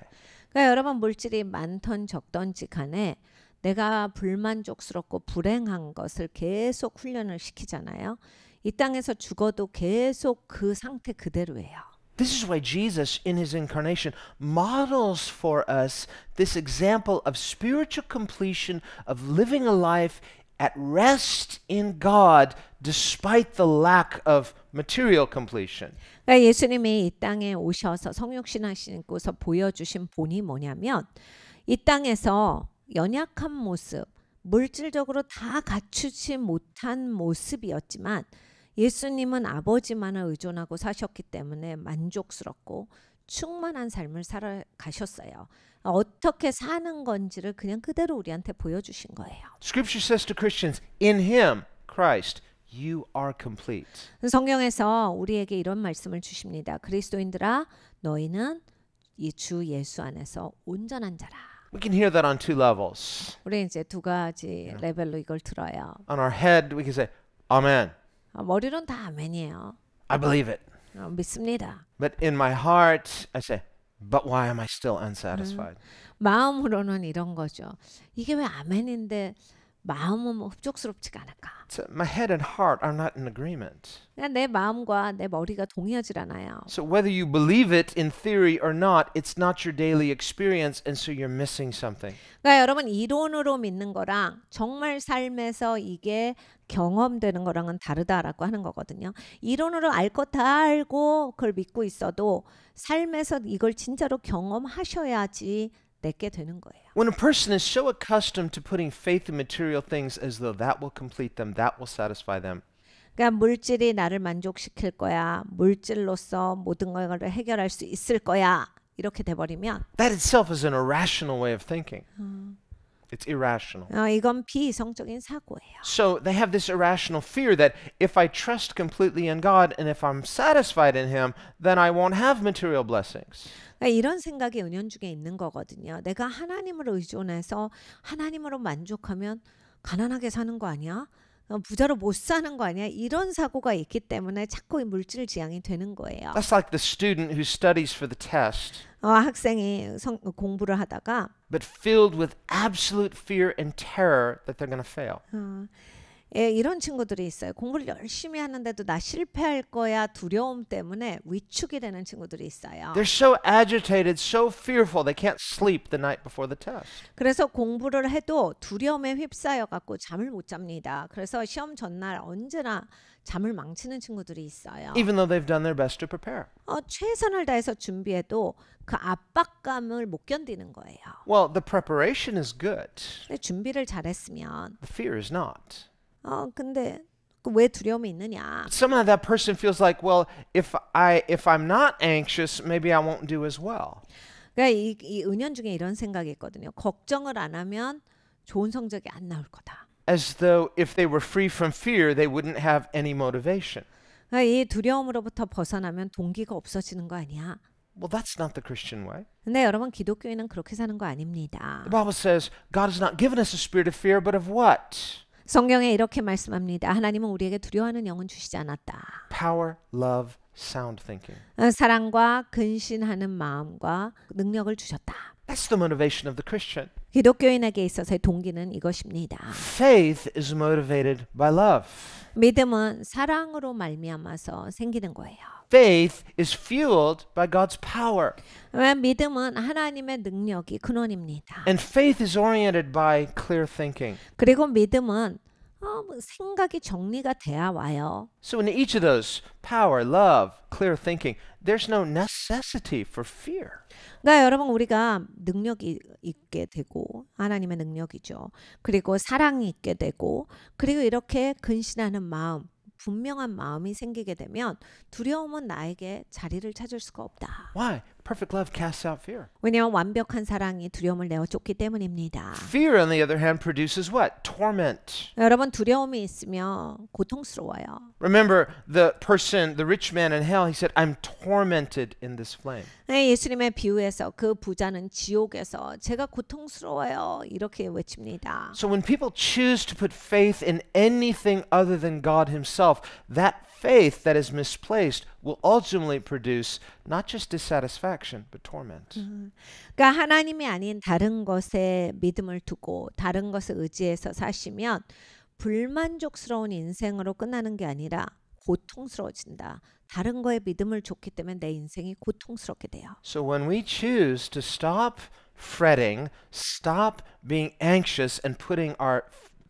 Speaker 2: 그러니까 여러분 물질이 많던 적던지 간에 내가 불만족스럽고 불행한 것을 계속 훈련을 시키잖아요. 이 땅에서 죽어도 계속 그 상태 그대로예요.
Speaker 1: This is why Jesus, in his incarnation, models for us this example of spiritual completion, of living a life at rest in God despite the lack of material completion.
Speaker 2: 그러니까 예수님이 이 땅에 오셔서 성육신 하시고서 보여주신 본이 뭐냐면 이 땅에서 연약한 모습, 물질적으로 다 갖추지 못한 모습이었지만 예수님은 아버지만을 의존하고 사셨기 때문에 만족스럽고 충만한 삶을 살아가셨어요. 어떻게 사는 건지를 그냥 그대로 우리한테 보여주신 거예요.
Speaker 1: Scripture says to Christians, in him, Christ, you are complete.
Speaker 2: 성경에서 우리에게 이런 말씀을 주십니다. 그리스도인들아 너희는 이 주 예수 안에서 온전한 자라.
Speaker 1: We can hear that on two levels.
Speaker 2: 우리 이제 두 가지 레벨로 이걸 들어요.
Speaker 1: On our head, we can say, Amen.
Speaker 2: 머리로는 다 아멘이에요.
Speaker 1: I believe it.
Speaker 2: 믿습니다.
Speaker 1: But in my heart, I say, but why am I still unsatisfied?
Speaker 2: 마음으로는 이런 거죠. 이게 왜 아멘인데 마음은 흡족스럽지가 않을까?
Speaker 1: So my head and heart are not in agreement.
Speaker 2: 그냥 내 마음과 내 머리가 동의하지 않아요.
Speaker 1: So whether you believe it in theory or not, it's not your daily experience, and so you're missing something.
Speaker 2: 그러니까 여러분 이론으로 믿는 거랑 정말 삶에서 이게 경험되는 거랑은 다르다라고 하는 거거든요. 이론으로 알 것 다 알고 그걸 믿고 있어도 삶에서 이걸 진짜로 경험하셔야지 내게 되는 거예요.
Speaker 1: When a person is so accustomed to putting faith in material things as though that will complete them, that will satisfy them,
Speaker 2: 그러니까 물질이 나를 만족시킬 거야. 물질로서 모든 걸 해결할 수 있을 거야. 이렇게 돼버리면
Speaker 1: that itself is an irrational way of thinking. It's irrational.
Speaker 2: 이건 비이성적인 사고예요.
Speaker 1: So they have this irrational fear that if I trust completely in God and if I'm satisfied in Him, then I won't have material blessings.
Speaker 2: 그러니까 이런 생각이 은연중에 있는 거거든요. 내가 하나님을 의존해서 하나님으로 만족하면 가난하게 사는 거 아니야? 부자로 못 사는 거 아니야? 이런 사고가 있기 때문에 자꾸 물질 지향이 되는 거예요.
Speaker 1: That's like the student who studies for the test,
Speaker 2: 학생이 공부를 하다가
Speaker 1: but filled with absolute fear and terror that they're going to fail.
Speaker 2: 이런 친구들이 있어요. 공부를 열심히 하는데도 나 실패할 거야 두려움 때문에 위축이 되는 친구들이 있어요.
Speaker 1: They're so agitated, so fearful, they can't sleep the night before the test.
Speaker 2: 그래서 공부를 해도 두려움에 휩싸여 갖고 잠을 못 잡니다. 그래서 시험 전날 언제나 잠을 망치는 친구들이 있어요.
Speaker 1: Even though they've done their best to prepare.
Speaker 2: 최선을 다해서 준비해도 그 압박감을 못 견디는 거예요.
Speaker 1: Well, the preparation is good.
Speaker 2: 근데 준비를 잘했으면
Speaker 1: The fear is not.
Speaker 2: 근데 왜 두려움이 있느냐?
Speaker 1: Somehow that person feels like, well, if I'm not anxious, maybe I won't do as well.
Speaker 2: 그러니까 이 은연중에 이런 생각이 있거든요. 걱정을 안 하면 좋은 성적이 안 나올 거다.
Speaker 1: As though if they were free from fear, they wouldn't have any motivation.
Speaker 2: 그러니까 이 두려움으로부터 벗어나면 동기가 없어지는 거 아니야?
Speaker 1: Well, that's not the Christian way.
Speaker 2: 근데 여러분 기독교인은 그렇게 사는 거 아닙니다.
Speaker 1: The Bible says God has not given us a spirit of fear, but of what?
Speaker 2: 성경에 이렇게 말씀합니다. 하나님은 우리에게 두려워하는 영은 주시지 않았다.
Speaker 1: Power, love, sound thinking.
Speaker 2: 사랑과 근신하는 마음과 능력을 주셨다.
Speaker 1: That's the motivation of the Christian.
Speaker 2: 기독교인에게 있어서의 동기는 이것입니다.
Speaker 1: Faith is motivated by love.
Speaker 2: 믿음은 사랑으로 말미암아서 생기는 거예요.
Speaker 1: Faith is fueled by God's power.
Speaker 2: 믿음은 하나님의 능력이 근원입니다.
Speaker 1: And faith is oriented by clear thinking.
Speaker 2: 그리고 믿음은 생각이 정리가 돼야 와요.
Speaker 1: So in each of those, power, love, clear thinking, there's no necessity for fear.
Speaker 2: 그러니까 여러분 우리가 능력이 있게 되고 하나님의 능력이죠. 그리고 사랑이 있게 되고 그리고 이렇게 근신하는 마음 분명한 마음이 생기게 되면 두려움은 나에게 자리를 찾을 수가 없다.
Speaker 1: Why? Perfect love casts out fear.
Speaker 2: 왜냐하면 완벽한 사랑이 두려움을 내어쫓기 때문입니다.
Speaker 1: Fear, on the other hand, produces what? Torment.
Speaker 2: 여러분 두려움이 있으면 고통스러워요.
Speaker 1: Remember the rich man in hell, he said, I'm tormented in this flame.
Speaker 2: 예수님의 비유에서 그 부자는 지옥에서 제가 고통스러워요 이렇게 외칩니다.
Speaker 1: So when people choose to put faith in anything other than God himself, that faith that is misplaced will ultimately produce not just dissatisfaction, but torment.
Speaker 2: 그러니까 하나님이 아닌 다른 것에 믿음을 두고 다른 것을 의지해서 사시면 불만족스러운 인생으로 끝나는 게 아니라 고통스러워진다. 다른 거에 믿음을 줬기 때문에 내 인생이 고통스럽게 돼요.
Speaker 1: So when we choose to stop fretting, stop being anxious and putting our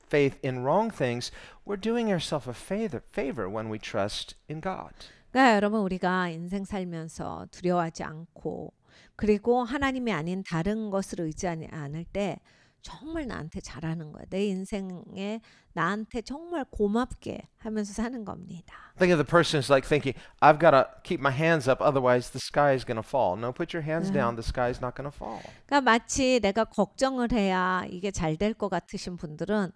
Speaker 1: faith in wrong things, we're doing ourselves a favor when we trust in God.
Speaker 2: 그러니까 여러분 우리가 인생 살면서 두려워하지 않고 그리고 하나님이 아닌 다른 것을 의지하지 않을 때 정말 나한테 잘하는 거야. 내 인생에 나한테 정말 고맙게 하면서 사는 겁니다.
Speaker 1: Think of the person who's like thinking, I've got to keep my hands up, otherwise the sky is going to fall. No, put your hands down, the sky is not going to fall.
Speaker 2: 그러니까 마치 내가 걱정을 해야 이게 잘 될 것 같으신 분들은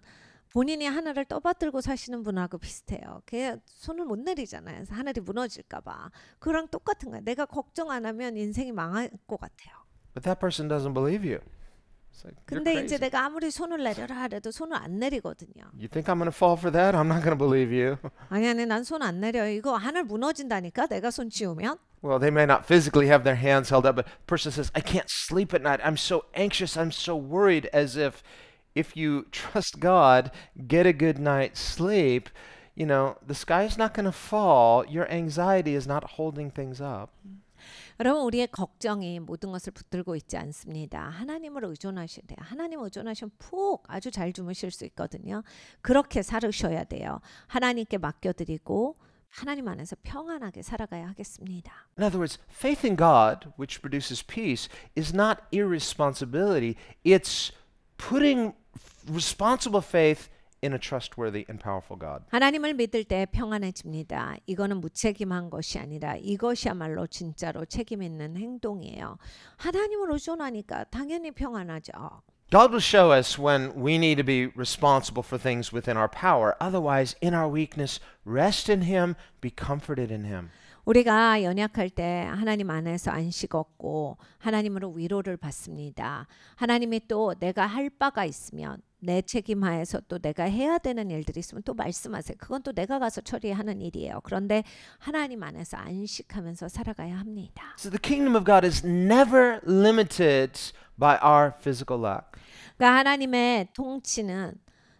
Speaker 2: 본인이 하늘을 떠받들고 사시는 분하고 비슷해요. 걔 손을 못 내리잖아요. 그래서 하늘이 무너질까 봐. 그랑 똑같은 거예요. 내가 걱정 안 하면 인생이 망할 것 같아요.
Speaker 1: But that person doesn't believe you. It's like, you're
Speaker 2: 근데 이제
Speaker 1: crazy.
Speaker 2: 내가 아무리 손을 내려라 하래도 손을 안 내리거든요.
Speaker 1: You think I'm going to fall for that? I'm not going to believe you.
Speaker 2: 아니 난 손 안 내려요. 이거 하늘 무너진다니까 내가 손 쥐우면.
Speaker 1: Well, they may not physically have their hands held up, but the person says, I can't sleep at night. I'm so anxious. I'm so worried. As if you trust God, get a good night's sleep, you know, the sky's not going to fall. Your anxiety is not holding things up.
Speaker 2: 여러분 우리의 걱정이 모든 것을 붙들고 있지 않습니다. 하나님을 의존하셔야 돼요. 하나님 의존하시면 푹 아주 잘 주무실 수 있거든요. 그렇게 살으셔야 돼요. 하나님께 맡겨드리고 하나님 안에서 평안하게 살아가야 하겠습니다.
Speaker 1: In other words, faith in God, which produces peace, is not irresponsibility. It's putting responsible faith in a trustworthy and powerful God.
Speaker 2: 하나님을 믿을 때 평안해집니다. 이거는 무책임한 것이 아니라 이것이야말로 진짜로 책임 있는 행동이에요. 하나님을 의존하니까 당연히 평안하죠.
Speaker 1: God will show us when we need to be responsible for things within our power. Otherwise, in our weakness, rest in Him, be comforted in Him.
Speaker 2: 우리가 연약할 때 하나님 안에서 안식 얻고 하나님으로 위로를 받습니다. 하나님이 또 내가 할 바가 있으면 내 책임하에서 또 내가 해야 되는 일들이 있으면 또 말씀하세요. 그건 또 내가 가서 처리하는 일이에요. 그런데 하나님 안에서 안식하면서 살아가야 합니다.
Speaker 1: So the kingdom of God is never limited by our physical lack.
Speaker 2: 그러니까 하나님의 통치는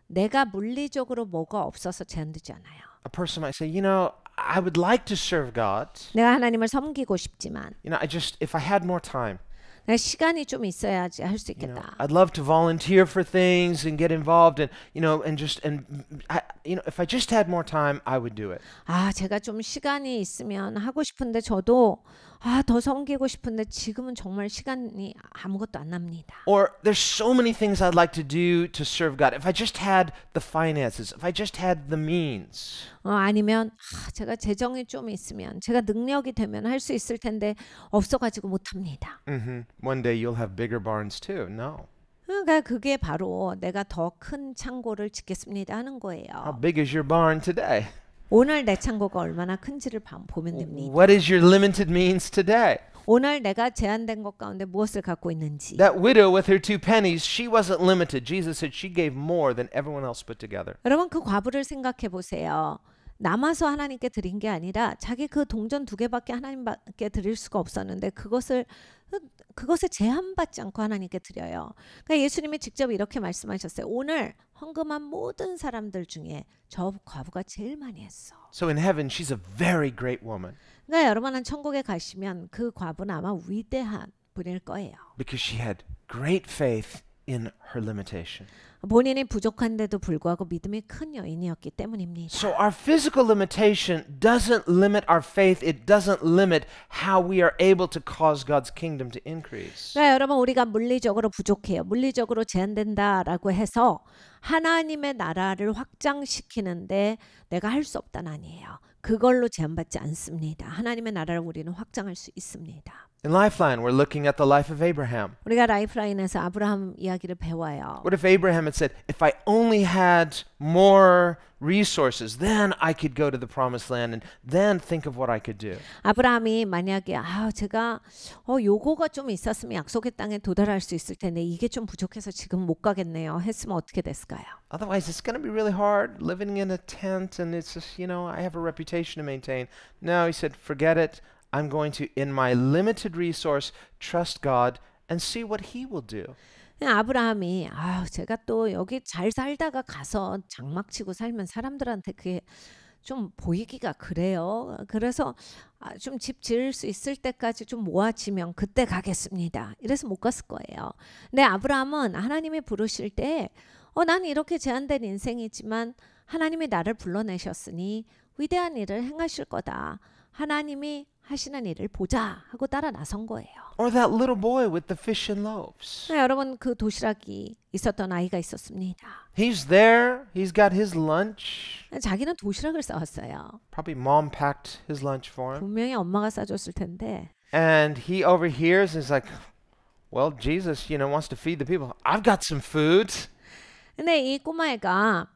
Speaker 2: 내가 물리적으로 뭐가 없어서 제한되지 않아요.
Speaker 1: A person might say, you know, I would like to serve God.
Speaker 2: 내가 하나님을 섬기고 싶지만
Speaker 1: You know, if I had more time.
Speaker 2: 내가 시간이 좀 있어야지 할 수
Speaker 1: You know,
Speaker 2: 있겠다.
Speaker 1: I'd love to volunteer for things and get involved and if I just had more time, I would do it.
Speaker 2: 아, 제가 좀 시간이 있으면 하고 싶은데 저도 더 섬기고 싶은데 지금은 정말 시간이 아무것도 안 납니다.
Speaker 1: Or there's so many things I'd like to do to serve God. If I just had the finances, if I just had the means.
Speaker 2: 아니면 제가 재정이 좀 있으면 제가 능력이 되면 할 수 있을 텐데 없어가지고 못합니다.
Speaker 1: One day you'll have bigger barns too. No.
Speaker 2: 그러니까 그게 바로 내가 더 큰 창고를 짓겠습니다 하는
Speaker 1: How
Speaker 2: 거예요.
Speaker 1: big is your barn today?
Speaker 2: 오늘 내 창고가 얼마나 큰지를 보면 됩니다.
Speaker 1: What is your limited means today?
Speaker 2: 오늘 내가 제한된 것 가운데 무엇을 갖고 있는지.
Speaker 1: That widow with her 2 pennies, she wasn't limited. Jesus said she gave more than everyone else put together.
Speaker 2: 여러분 그 과부를 생각해 보세요. 남아서 하나님께 드린 게 아니라 자기 그 동전 2개밖에 하나님께 드릴 수가 없었는데 그것을 제한받지 않고 하나님께 드려요. 그러니까 예수님이 직접 이렇게 말씀하셨어요. 오늘 헌금한 모든 사람들 중에 저 과부가 제일 많이 했어.
Speaker 1: So in heaven, she's a very great woman
Speaker 2: 그러니까 여러분은 천국에 가시면 그 과부는 아마 위대한 분일 거예요.
Speaker 1: because she had great faith in her limitation.
Speaker 2: 본인이 부족한데도 불구하고 믿음이 큰 여인이었기 때문입니다.
Speaker 1: So our physical limitation doesn't limit our faith. It doesn't limit how we are able to cause God's kingdom to increase.
Speaker 2: 그러니까 여러분 우리가 물리적으로 부족해요. 물리적으로 제한된다라고 해서 하나님의 나라를 확장시키는데 내가 할 수 없다는 아니에요. 그걸로 제한받지 않습니다. 하나님의 나라를 우리는 확장할 수 있습니다.
Speaker 1: In Lifeline, we're looking at the life of Abraham.
Speaker 2: 우리가 라이프라인에서 아브라함 이야기를 배워요.
Speaker 1: What if Abraham had said, if I only had more resources, then I could go to the promised land and then think of what I could do.
Speaker 2: 아브라함이 만약에 제가 요거가 좀 있었으면 약속의 땅에 도달할 수 있을 텐데 이게 좀 부족해서 지금 못 가겠네요. 했으면 어떻게 됐을까요?
Speaker 1: Otherwise, it's going to be really hard living in a tent and it's just, I have a reputation to maintain. No, he said, forget it. I'm going to, in my limited resource, trust God and see what He will do.
Speaker 2: 아브라함이 제가 또 여기 잘 살다가 가서 장막치고 살면 사람들한테 그게 좀 보이기가 그래요. 그래서 좀 집 지을 수 있을 때까지 좀 모아지면 그때 가겠습니다. 이래서 못 갔을 거예요. 근데 아브라함은 하나님이 부르실 때 난 이렇게 제한된 인생이지만 하나님이 나를 불러내셨으니 위대한 일을 행하실 거다. 하나님이 하시는 일을 보자 하고 따라 나선 거예요.
Speaker 1: Or that little boy with the fish and loaves.
Speaker 2: 여러분 그 도시락이 있었던 아이가 있었습니다.
Speaker 1: He's there. He's got his lunch.
Speaker 2: 자기는 도시락을 싸왔어요.
Speaker 1: Probably mom packed his lunch for him.
Speaker 2: 분명히 엄마가 싸줬을 텐데.
Speaker 1: And he overhears and is like, well, Jesus, wants to feed the people. I've got some food.
Speaker 2: 근데 이 꼬마애가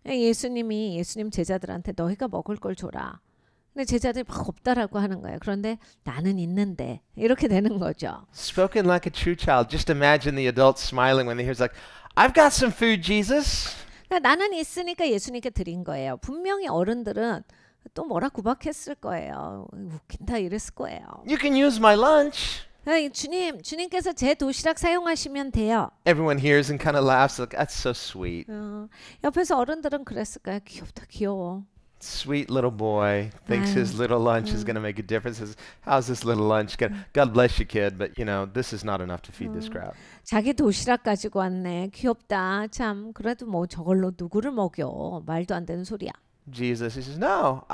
Speaker 2: 예수님 제자들한테 너희가 먹을 걸 줘라. 근데 제자들이 막 없다라고 하는 거예요. 그런데 나는 있는데 이렇게 되는 거죠.
Speaker 1: Spoken like a true child. Just imagine the adults smiling when they hear like, I've got some food, Jesus.
Speaker 2: 그러니까 나는 있으니까 예수님께 드린 거예요. 분명히 어른들은 또 뭐라 구박했을 거예요. 웃긴다 이랬을 거예요.
Speaker 1: You can use my lunch.
Speaker 2: 주님께서 제 도시락 사용하시면 돼요.
Speaker 1: Everyone hears and kind of laughs like, that's so sweet.
Speaker 2: 옆에서 어른들은 그랬을 거야. 귀엽다 귀여워.
Speaker 1: Sweet little boy thinks his little lunch is going to make a difference. How's this little lunch? God bless you, kid, but you know, this is not enough to feed this crowd.
Speaker 2: 자기 도시락 가지고 왔네. 귀엽다. 참 그래도 뭐 저걸로 누구를 먹여. 말도 안 되는 소리야.
Speaker 1: Jesus, he says, no,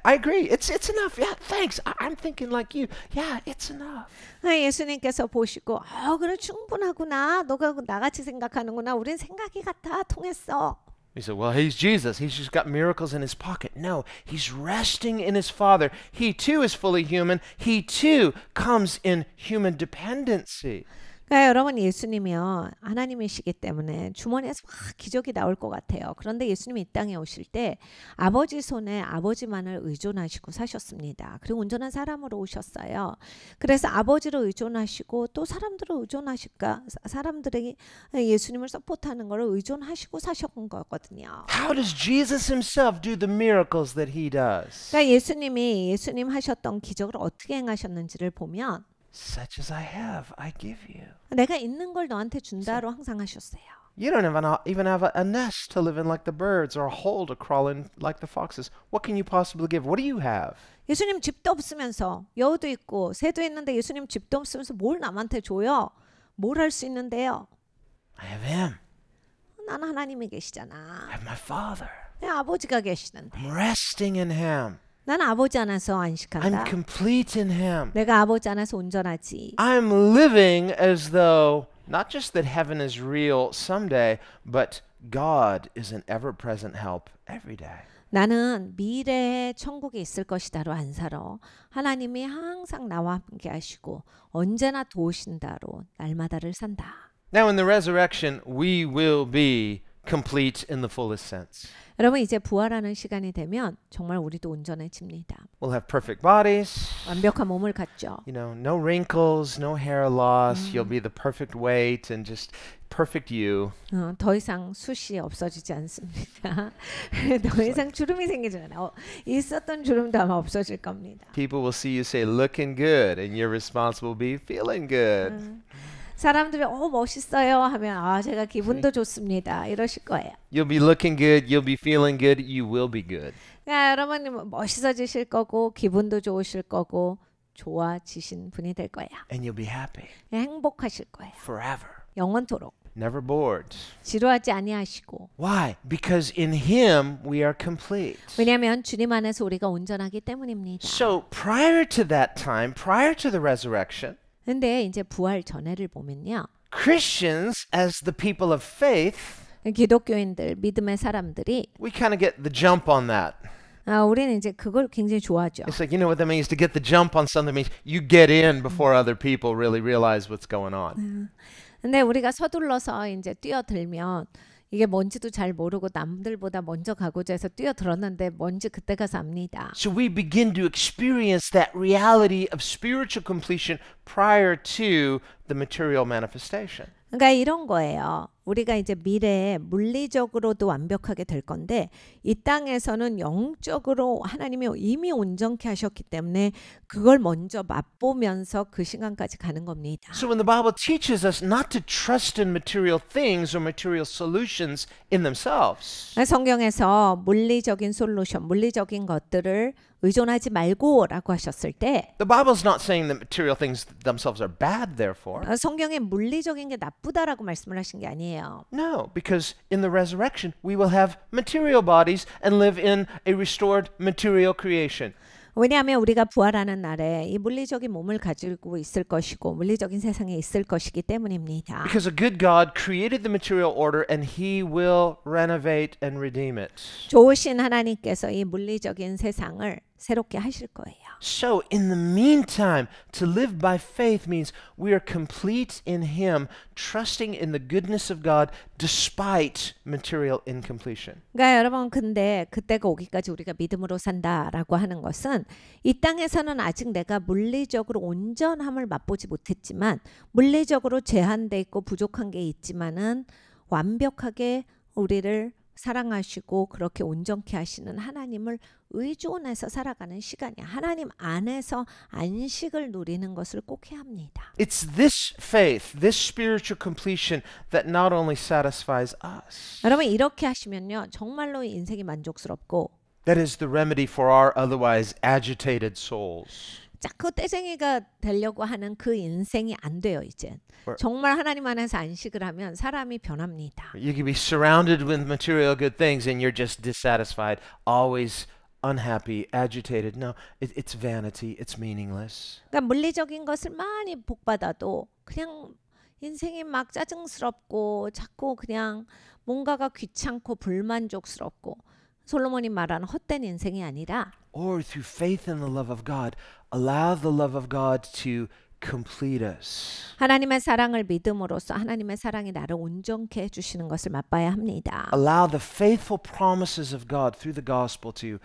Speaker 1: I agree. It's enough. Yeah, thanks. I'm thinking like you. Yeah, it's enough.
Speaker 2: 예수님께서 보시고, 그래 충분하구나. 너가 나같이 생각하는구나. 우린 생각이 같아. 통했어.
Speaker 1: He said, well, he's Jesus. He's just got miracles in his pocket. No, he's resting in his Father. He too is fully human. He too comes in human dependency.
Speaker 2: 그러니까 여러분 예수님이요 하나님이시기 때문에 주머니에서 막 기적이 나올 것 같아요. 그런데 예수님이 이 땅에 오실 때 아버지 손에 아버지만을 의존하시고 사셨습니다. 그리고 온전한 사람으로 오셨어요. 그래서 아버지를 의존하시고 또 사람들을 의존하실까 사람들이 예수님을 서포트하는 것을 의존하시고 사셨던 거거든요.
Speaker 1: How does Jesus himself do the miracles that he does?
Speaker 2: 그러니까 예수님 하셨던 기적을 어떻게 행하셨는지를 보면
Speaker 1: Such as I have, I give you.
Speaker 2: 내가 있는 걸 너한테 준다로 항상 하셨어요.
Speaker 1: You don't even have a nest to live in like the birds or a hole to crawl in like the foxes. What can you possibly give? What do you have?
Speaker 2: 예수님 집도 없으면서 여우도 있고 새도 있는데 예수님 집도 없으면서 뭘 남한테 줘요? 뭘 할 수 있는데요?
Speaker 1: I have him.
Speaker 2: 나는 하나님이 계시잖아.
Speaker 1: I have my Father.
Speaker 2: 내 아버지가 계시는데.
Speaker 1: I'm resting in him.
Speaker 2: 나는 아버지 안에서 안식한다.
Speaker 1: I'm complete in him.
Speaker 2: 내가 아버지 안에서 온전하지.
Speaker 1: I'm living as though not just that heaven is real someday, but God is an ever-present help every day.
Speaker 2: 나는 미래에 천국에 있을 것이다로 안 살아. 하나님이 항상 나와 함께 하시고 언제나 도우신다로 날마다를 산다.
Speaker 1: Now in the resurrection, we will be complete in the fullest sense.
Speaker 2: 여러분 이제 부활하는 시간이 되면 정말 우리도 온전해집니다.
Speaker 1: We'll have perfect bodies.
Speaker 2: 완벽한 몸을 갖죠.
Speaker 1: You know, no wrinkles, no hair loss. You'll be the perfect weight and just perfect you.
Speaker 2: 더 이상 숱이 없어지지 않습니다. 더 이상 주름이 생기지 않아요. 있었던 주름도 아마 없어질 겁니다.
Speaker 1: People will see you say looking good and your response will be feeling good.
Speaker 2: 사람들이 멋있어요 하면 제가 기분도 좋습니다. 이러실 거예요.
Speaker 1: You'll be looking good, you'll be feeling good, you will be good.
Speaker 2: 여러분 멋있어지실 거고 기분도 좋으실 거고 좋아지신 분이 될 거예요.
Speaker 1: And you'll be happy.
Speaker 2: 행복하실 거예요.
Speaker 1: Forever.
Speaker 2: 영원토록.
Speaker 1: Never bored.
Speaker 2: 지루하지 아니하시고.
Speaker 1: Why? Because in him we are complete.
Speaker 2: 왜냐하면 주님 안에서 우리가 온전하기 때문입니다.
Speaker 1: So prior to that time, prior to the resurrection,
Speaker 2: 근데 이제 부활 전에를 보면요.
Speaker 1: Christians as the people of faith,
Speaker 2: 기독교인들, 믿음의 사람들이
Speaker 1: we kind of get the jump on that.
Speaker 2: 우리는 이제 그걸 굉장히 좋아하죠.
Speaker 1: It's like, you know what that means? To get the jump on something means you get in before other people really realize what's going on.
Speaker 2: 근데 우리가 서둘러서 이제 뛰어들면 이게 뭔지도 잘 모르고 남들보다 먼저 가고자 해서 뛰어들었는데 뭔지 그때 가서 압니다.
Speaker 1: So we begin to experience that reality of spiritual completion prior to the material manifestation.
Speaker 2: 그러니까 이런 거예요. 우리가 이제 미래에 물리적으로도 완벽하게 될 건데 이 땅에서는 영적으로 하나님이 이미 온전케 하셨기 때문에 그걸 먼저 맛보면서 그 시간까지 가는 겁니다.
Speaker 1: So when the Bible teaches us not to trust in material things or material solutions in themselves,
Speaker 2: 성경에서 물리적인 솔루션, 물리적인 것들을 의존하지 말고라고 하셨을 때
Speaker 1: the Bible's not saying that material things themselves are bad, therefore.
Speaker 2: 성경에 물리적인 게 나쁘다라고 말씀을 하신 게 아니에요.
Speaker 1: No, because in the resurrection we will have material bodies and live in a restored material creation.
Speaker 2: 왜냐하면 우리가 부활하는 날에 이 물리적인 몸을 가지고 있을 것이고 물리적인 세상에 있을 것이기 때문입니다.
Speaker 1: Because a good God created the material order and he will renovate and redeem it.
Speaker 2: 좋으신 하나님께서 이 물리적인 세상을 새롭게 하실 거예요.
Speaker 1: So, in the meantime, to live by faith means we are complete in Him, trusting in the goodness of God despite material incompletion.
Speaker 2: 그러니까 여러분 근데 그때가 오기까지 우리가 믿음으로 산다라고 하는 것은 이 땅에서는 아직 내가 물리적으로 온전함을 맛보지 못했지만 물리적으로 제한돼 있고 부족한 게 있지만은 완벽하게 우리를 사랑하시고 그렇게 온전케 하시는 하나님을 의존해서 살아가는 시간이야. 하나님 안에서 안식을 누리는 것을 꼭 해야 합니다.
Speaker 1: It's this faith, this spiritual completion that not only satisfies us,
Speaker 2: 여러분 이렇게 하시면요. 정말로 인생이 만족스럽고
Speaker 1: that is the remedy for our otherwise agitated souls.
Speaker 2: 자꾸 떼쟁이가 되려고 하는 그 인생이 안 돼요, 이제. 정말 하나님 안에서 안식을 하면 사람이 변합니다.
Speaker 1: You can be surrounded with material good things and you're just dissatisfied, always unhappy, agitated. No, it's vanity, it's meaningless.
Speaker 2: 그러니까 물리적인 것을 많이 복받아도 그냥 인생이 막 짜증스럽고 자꾸 그냥 뭔가가 귀찮고 불만족스럽고 솔로몬이 말하는 헛된 인생이 아니라
Speaker 1: Or through faith in the love of God, allow the love of God to complete us.
Speaker 2: 하나님의 사랑을 믿음으로써 하나님의 사랑이 나를 온전케 해주시는 것을 맛봐야 합니다.
Speaker 1: Allow the faithful promises of God through the gospel to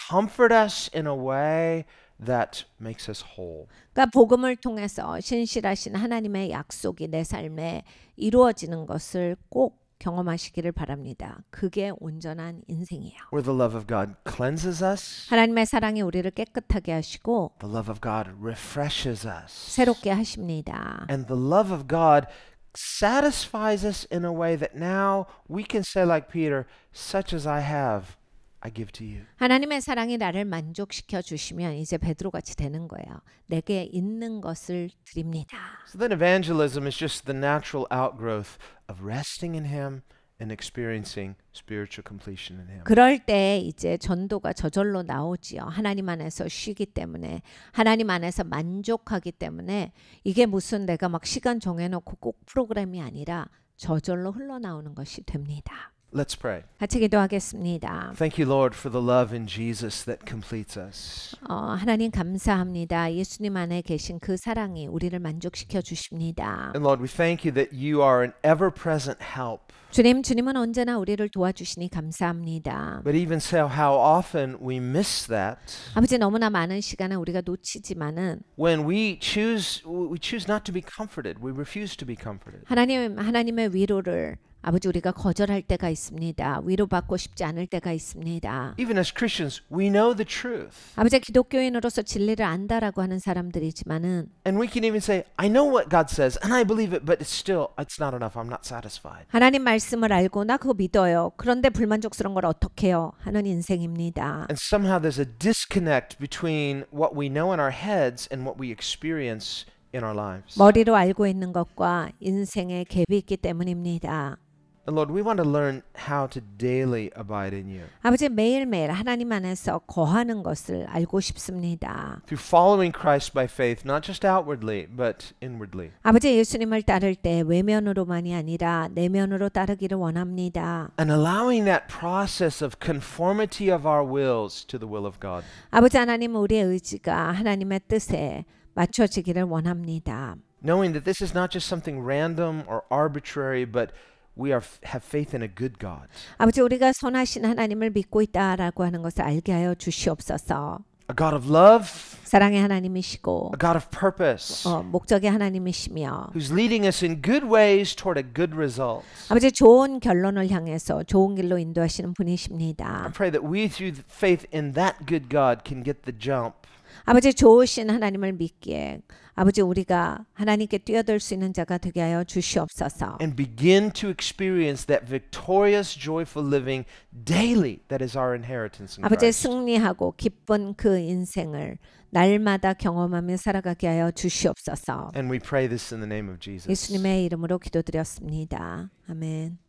Speaker 1: comfort us in a way that makes us whole.
Speaker 2: 그러니까 복음을 통해서 신실하신 하나님의 약속이 내 삶에 이루어지는 것을 꼭 경험하시기를 바랍니다. 그게 온전한 인생이에요.
Speaker 1: Where the love of God cleanses us,
Speaker 2: 하나님의 사랑이 우리를 깨끗하게 하시고
Speaker 1: the love of God refreshes us,
Speaker 2: 새롭게 하십니다.
Speaker 1: and the love of God satisfies us in a way that now we can say like Peter, such as I have, I give to you.
Speaker 2: 하나님의 사랑이 나를 만족시켜 주시면 이제 베드로같이 되는 거예요. 내게 있는 것을 드립니다.
Speaker 1: So then evangelism is just the natural outgrowth of resting in Him and experiencing spiritual completion in Him.
Speaker 2: 그럴 때 이제 전도가 저절로 나오지요. 하나님 안에서 쉬기 때문에 하나님 안에서 만족하기 때문에 이게 무슨 내가 막 시간 정해놓고 꼭 프로그램이 아니라 저절로 흘러나오는 것이 됩니다.
Speaker 1: Let's pray.
Speaker 2: 같이 기도하겠습니다.
Speaker 1: Thank you, Lord, for the love in Jesus that completes us.
Speaker 2: 하나님 감사합니다. 예수님 안에 계신 그 사랑이 우리를 만족시켜 주십니다.
Speaker 1: And Lord, we thank you that you are an ever-present help.
Speaker 2: 주님은 언제나 우리를 도와주시니 감사합니다.
Speaker 1: But even so, how often we miss that
Speaker 2: 아버지 너무나 많은 시간을 우리가 놓치지만은
Speaker 1: when we choose not to be comforted. We refuse to be comforted.
Speaker 2: 하나님의 위로를 아버지 우리가 거절할 때가 있습니다. 위로받고 싶지 않을 때가 있습니다.
Speaker 1: Even as Christians, we know the truth.
Speaker 2: 아버지 기독교인으로서 진리를 안다라고 하는 사람들이지만은
Speaker 1: And we can even say, I know what God says and I believe it, but it's not enough. I'm not satisfied.
Speaker 2: 하나님 말씀을 알고 나 그거 믿어요. 그런데 불만족스러운 걸 어떻게 해요? 하는 인생입니다.
Speaker 1: And somehow there's a disconnect between what we know in our heads and what we experience in our lives.
Speaker 2: 머리로 알고 있는 것과 인생의 갭이 있기 때문입니다.
Speaker 1: And Lord, we want to learn how to daily abide in you.
Speaker 2: 아버지 매일매일 하나님 안에서 거하는 것을 알고 싶습니다.
Speaker 1: Through following Christ by faith, not just outwardly, but inwardly.
Speaker 2: 아버지 예수님을 따를 때 외면으로만이 아니라 내면으로 따르기를 원합니다.
Speaker 1: And allowing that process of conformity of our wills to the will of God.
Speaker 2: 아버지 하나님 우리의 의지가 하나님의 뜻에 맞춰지기를 원합니다.
Speaker 1: Knowing that this is not just something random or arbitrary, but we have faith in a good God.
Speaker 2: 아버지 우리가 선하신 하나님을 믿고 있다라고 하는 것을 알게 하여 주시옵소서.
Speaker 1: A God of love,
Speaker 2: 사랑의 하나님이시고
Speaker 1: a God of purpose,
Speaker 2: 목적의 하나님이시며
Speaker 1: who's leading us in good ways toward a good result.
Speaker 2: 아버지 좋은 결론을 향해서 좋은 길로 인도하시는 분이십니다.
Speaker 1: I pray that we through faith in that good God can get the jump.
Speaker 2: 아버지 좋으신 하나님을 믿기에 아버지 우리가 하나님께 뛰어들 수 있는 자가 되게 하여 주시옵소서.
Speaker 1: And begin to experience that victorious, joyful living daily that is our inheritance in
Speaker 2: 아버지
Speaker 1: Christ.
Speaker 2: 승리하고 기쁜 그 인생을 날마다 경험하며 살아가게 하여 주시옵소서.
Speaker 1: And we pray this in the name of Jesus.
Speaker 2: 예수님의 이름으로 기도드렸습니다. 아멘.